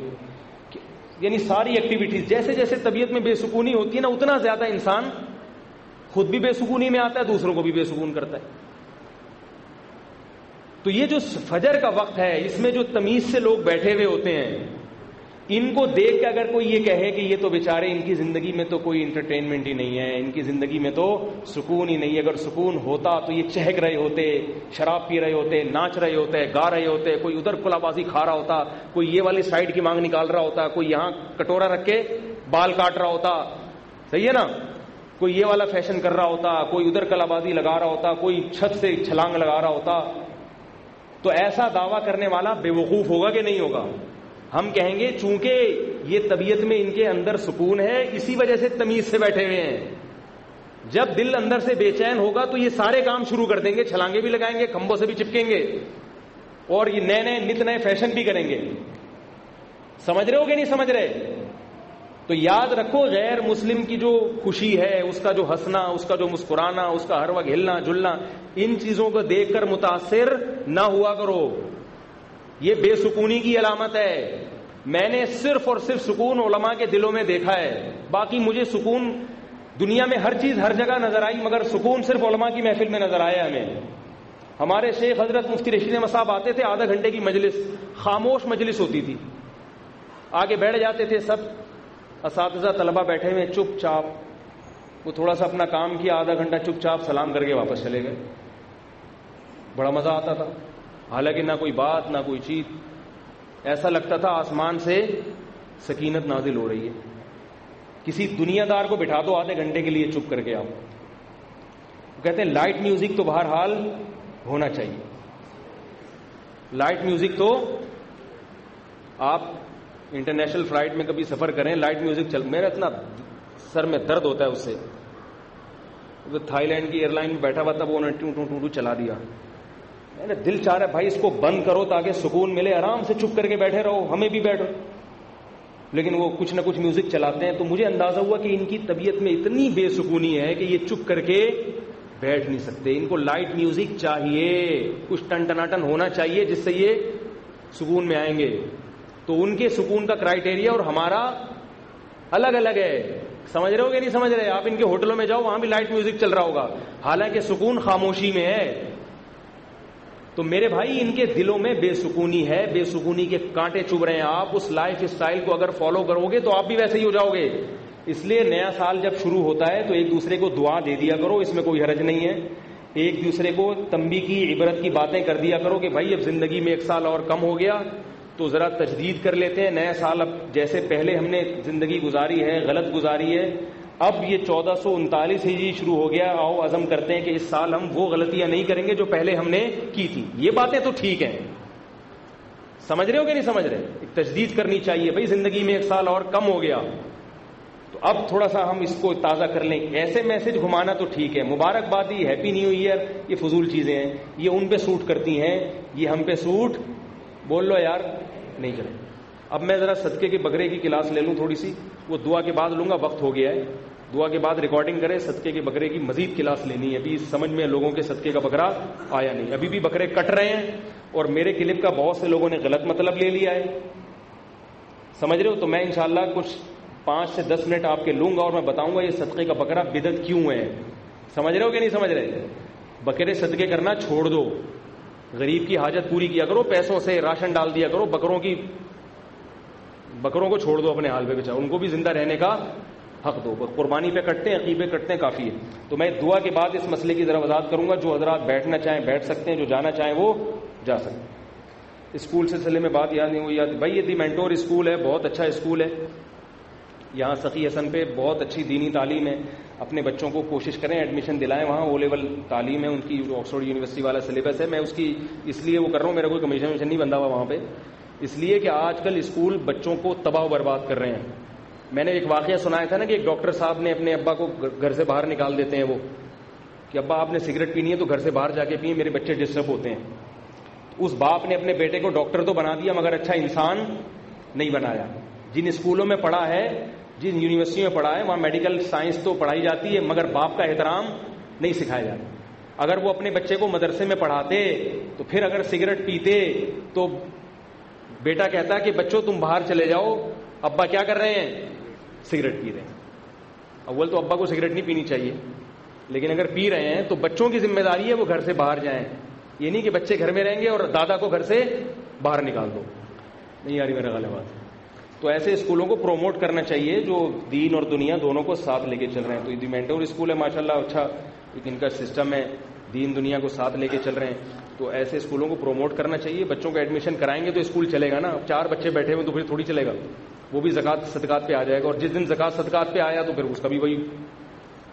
یعنی ساری ایکٹیویٹیز. جیسے جیسے طبیعت میں بے سکونی ہوتی ہے نا، اتنا زیادہ انسان خود بھی بے سکونی میں آتا ہے، دوسروں کو بھی بے سکون کرتا ہے. تو یہ جو فجر کا وقت ہے، اس میں جو تمیز سے لوگ بیٹھے ہوئے ہوتے ہیں، ان کو دیکھ کے اگر کوئی یہ کہے کہ یہ تو بیچارے، ان کی زندگی میں تو کوئی انٹرٹینمنٹ ہی نہیں ہے، ان کی زندگی میں تو سکون ہی نہیں ہے، اگر سکون ہوتا تو یہ چہک رہے ہوتے، شراب پی رہے ہوتے، ناچ رہے ہوتے، گا رہے ہوتے، کوئی ادھر کلا بازی کھا رہا ہوتا، کوئی یہ والی سائڈ کی مانگ نکال رہا ہوتا، کوئی یہاں کٹورا رکھ کے بال کاٹ رہا ہوتا، صحیح ہے نا، کوئی یہ والا فیشن کر رہا ہوتا، کوئی ادھر کلا بازی لگا رہا ہوتا، کوئی چھت سے چھلانگ لگا رہا ہوتا. تو ایسا دعویٰ کرنے والا بے وقوف ہوگا کہ نہیں ہوگا؟ ہم کہیں گے چونکہ یہ طبیعت میں ان کے اندر سکون ہے، اسی وجہ سے تمیز سے بیٹھے ہوئے ہیں. جب دل اندر سے بے چین ہوگا تو یہ سارے کام شروع کر دیں گے، چھلانگے بھی لگائیں گے، کھمبوں سے بھی چپکیں گے، اور یہ نئے نئے نت نئے فیشن بھی کریں گے. سمجھ رہے ہو کہ نہیں سمجھ رہے؟ تو یاد رکھو، غیر مسلم کی جو خوشی ہے، اس کا جو ہنسنا، اس کا جو مسکرانا، اس کا ہر وقت ہلنا جلنا، ان چیزوں کو دیکھ کر متاثر نہ ہوا کرو. یہ بے سکونی کی علامت ہے. میں نے صرف اور صرف سکون علماء کے دلوں میں دیکھا ہے، باقی مجھے سکون دنیا میں ہر چیز ہر جگہ نظر آئی، مگر سکون صرف علماء کی محفل میں نظر آیا ہمیں. ہمارے شیخ حضرت مفتی رشید احمد صاحب آتے تھے، آدھا گھنٹے کی مجلس، خاموش مجلس ہوتی تھی، آگے بیٹھ جاتے تھے، سب اساتذہ طلبہ بیٹھے ہوئے چپ چاپ، وہ تھوڑا سا اپنا کام کیا، آدھا گھنٹہ چپ چاپ سلام کر کے واپس چلے گئے. بڑا مزہ آتا تھا، حالانکہ نہ کوئی بات نہ کوئی چیز، ایسا لگتا تھا آسمان سے سکینت نازل ہو رہی ہے. کسی دنیا دار کو بٹھا دو آدھے گھنٹے کے لیے چپ کر کے، آپ کہتے ہیں لائٹ میوزک تو بہرحال ہونا چاہیے. لائٹ میوزک تو آپ انٹرنیشنل فلائٹ میں کبھی سفر کریں، لائٹ میوزک چل، میرا اتنا سر میں درد ہوتا ہے اس سے. تھائی لینڈ کی ایئر لائن میں بیٹھا ہوا تھا، وہ انہوں نے ٹو ٹو ٹو ٹو چلا دیا. میں نے دل چاہ رہا ہے بھائی اس کو بند کرو تاکہ سکون ملے، آرام سے چپ کر کے بیٹھے رہو، ہمیں بھی بیٹھو. لیکن وہ کچھ نہ کچھ میوزک چلاتے ہیں، تو مجھے اندازہ ہوا کہ ان کی طبیعت میں اتنی بے سکونی ہے کہ یہ چپ کر کے بیٹھ نہیں سکتے. ان کو لائٹ میوزک چاہیے، کچھ ٹن ٹناٹن ہونا چاہیے جس سے یہ سکون میں آئیں گے. تو ان کے سکون کا کرائٹیریا اور ہمارا الگ الگ ہے. سمجھ رہے ہو کہ نہیں سمجھ رہے؟ آپ ان کے ہوٹلوں میں جاؤ، وہاں بھی لائٹ میوزک چل رہا ہوگا، حالانکہ سکون خاموشی میں ہے. تو میرے بھائی ان کے دلوں میں بے سکونی ہے، بے سکونی کے کانٹے چبھ رہے ہیں. آپ اس لائف اسٹائل کو اگر فالو کرو گے تو آپ بھی ویسے ہی ہو جاؤ گے. اس لیے نیا سال جب شروع ہوتا ہے تو ایک دوسرے کو دعا دے دیا کرو، اس میں کوئی حرج نہیں ہے. ایک دوسرے کو تنبیہ کی، عبرت کی باتیں کر دیا کرو کہ بھائی اب زندگی میں 1 سال اور کم ہو گیا تو ذرا تجدید کر لیتے ہیں. نیا سال اب جیسے پہلے ہم نے زندگی گزاری ہے غلط گزاری ہے، اب یہ 1439 ہجری شروع ہو گیا، آؤ عزم کرتے ہیں کہ اس سال ہم وہ غلطیاں نہیں کریں گے جو پہلے ہم نے کی تھی. یہ باتیں تو ٹھیک ہیں، سمجھ رہے ہو کہ نہیں سمجھ رہے؟ ایک تجدید کرنی چاہیے، بھائی زندگی میں 1 سال اور کم ہو گیا تو اب تھوڑا سا ہم اس کو تازہ کر لیں. ایسے میسج گھمانا تو ٹھیک ہے، مبارکبادی، ہیپی نیو ایئر، یہ فضول چیزیں ہیں، یہ ان پہ سوٹ کرتی ہیں، یہ ہم پہ سوٹ بول لو یار نہیں کریں. اب میں ذرا صدقے کے بکرے کی کلاس لے لوں تھوڑی سی، وہ دعا کے بعد لوں گا، وقت ہو گیا ہے. دعا کے بعد ریکارڈنگ کرے, صدقے کے بکرے کی مزید کلاس لینی ہے. ابھی سمجھ میں لوگوں کے صدقے کا بکرا آیا نہیں, ابھی بھی بکرے کٹ رہے ہیں, اور میرے کلپ کا بہت سے لوگوں نے غلط مطلب لے لیا ہے, سمجھ رہے ہو. تو میں انشاءاللہ کچھ 5 سے 10 منٹ آپ کے لوں گا اور میں بتاؤں گا یہ صدقے کا بکرا بدعت کیوں ہے. سمجھ رہے ہو کہ نہیں سمجھ رہے؟ بکرے صدقے کرنا چھوڑ دو, غریب کی حاجت پوری کیا کرو, پیسوں سے راشن ڈال دیا کرو, بکروں کو چھوڑ دو اپنے حال پہ, بچا ان کو بھی زندہ رہنے کا حق دو. قربانی پہ کٹتے ہیں, عقیقے کٹتے ہیں, کافی ہے. تو میں دعا کے بعد اس مسئلے کی ذرا وضاحت کروں گا. جو حضرات بیٹھنا چاہیں بیٹھ سکتے ہیں, جو جانا چاہیں وہ جا سکتے ہیں. اسکول سلسلے میں بات یاد نہیں ہوئی, یاد بھائی یہ دی مینٹور اسکول ہے, بہت اچھا اسکول ہے. یہاں سخی حسن پہ بہت اچھی دینی تعلیم ہے. اپنے بچوں کو کوشش کریں ایڈمیشن دلائیں, وہاں او لیول تعلیم ہے ان کی, جو آکسفورڈ یونیورسٹی والا سلیبس ہے. میں اس کی اس لیے وہ کر رہا ہوں, میرا کوئی کمیشن نہیں بندہ ہوا وہاں پہ, اس لیے کہ آج کل اسکول بچوں کو تباہ و برباد کر رہے ہیں. میں نے ایک واقعہ سنایا تھا نا کہ ایک ڈاکٹر صاحب نے اپنے ابا کو گھر سے باہر نکال دیتے ہیں, وہ کہ ابا آپ نے سگریٹ پینی ہے تو گھر سے باہر جا کے پئیں, میرے بچے ڈسٹرب ہوتے ہیں. اس باپ نے اپنے بیٹے کو ڈاکٹر تو بنا دیا مگر اچھا انسان نہیں بنایا. جن اسکولوں میں پڑھا ہے, جن یونیورسٹی میں پڑھا ہے, وہاں میڈیکل سائنس تو پڑھائی جاتی ہے مگر باپ کا احترام نہیں سکھایا جاتا. اگر وہ اپنے بچے کو مدرسے میں پڑھاتے تو پھر اگر سگریٹ پیتے تو بیٹا کہتا کہ بچوں تم باہر چلے جاؤ, ابا کیا کر رہے ہیں, سگریٹ پی رہے ہیں. اول تو ابا کو سگریٹ نہیں پینی چاہیے, لیکن اگر پی رہے ہیں تو بچوں کی ذمہ داری ہے وہ گھر سے باہر جائیں. یہ نہیں کہ بچے گھر میں رہیں گے اور دادا کو گھر سے باہر نکال دو. نہیں یاری میرا غلط بات. تو ایسے اسکولوں کو پروموٹ کرنا چاہیے جو دین اور دنیا دونوں کو ساتھ لے کے چل رہے ہیں. تو یہ مینٹور اسکول ہے ماشاءاللہ, اچھا ایک ان کا سسٹم ہے, دین دنیا کو ساتھ لے کے چل رہے ہیں. تو ایسے اسکولوں کو پروموٹ کرنا چاہیے. بچوں کا ایڈمیشن کرائیں گے تو اسکول چلے گا نا. اب 4 بچے بیٹھے ہوئے تو پھر تھوڑی چلے گا, وہ بھی زکوٰۃ صدقات پہ آ جائے گا, اور جس دن زکوٰۃ صدقات پہ آیا تو پھر اس کا بھی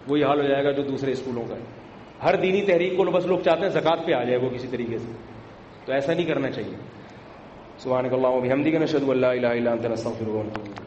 وہی حال ہو جائے گا جو دوسرے اسکولوں کا ہے. ہر دینی تحریک کو بس لوگ چاہتے ہیں زکوٰۃ پہ آ جائے وہ کسی طریقے سے, تو ایسا نہیں کرنا چاہیے. سبحانک اللہم و بحمدک نشہد ان لا الہ الا انت نستغفرک و نتوب الیک.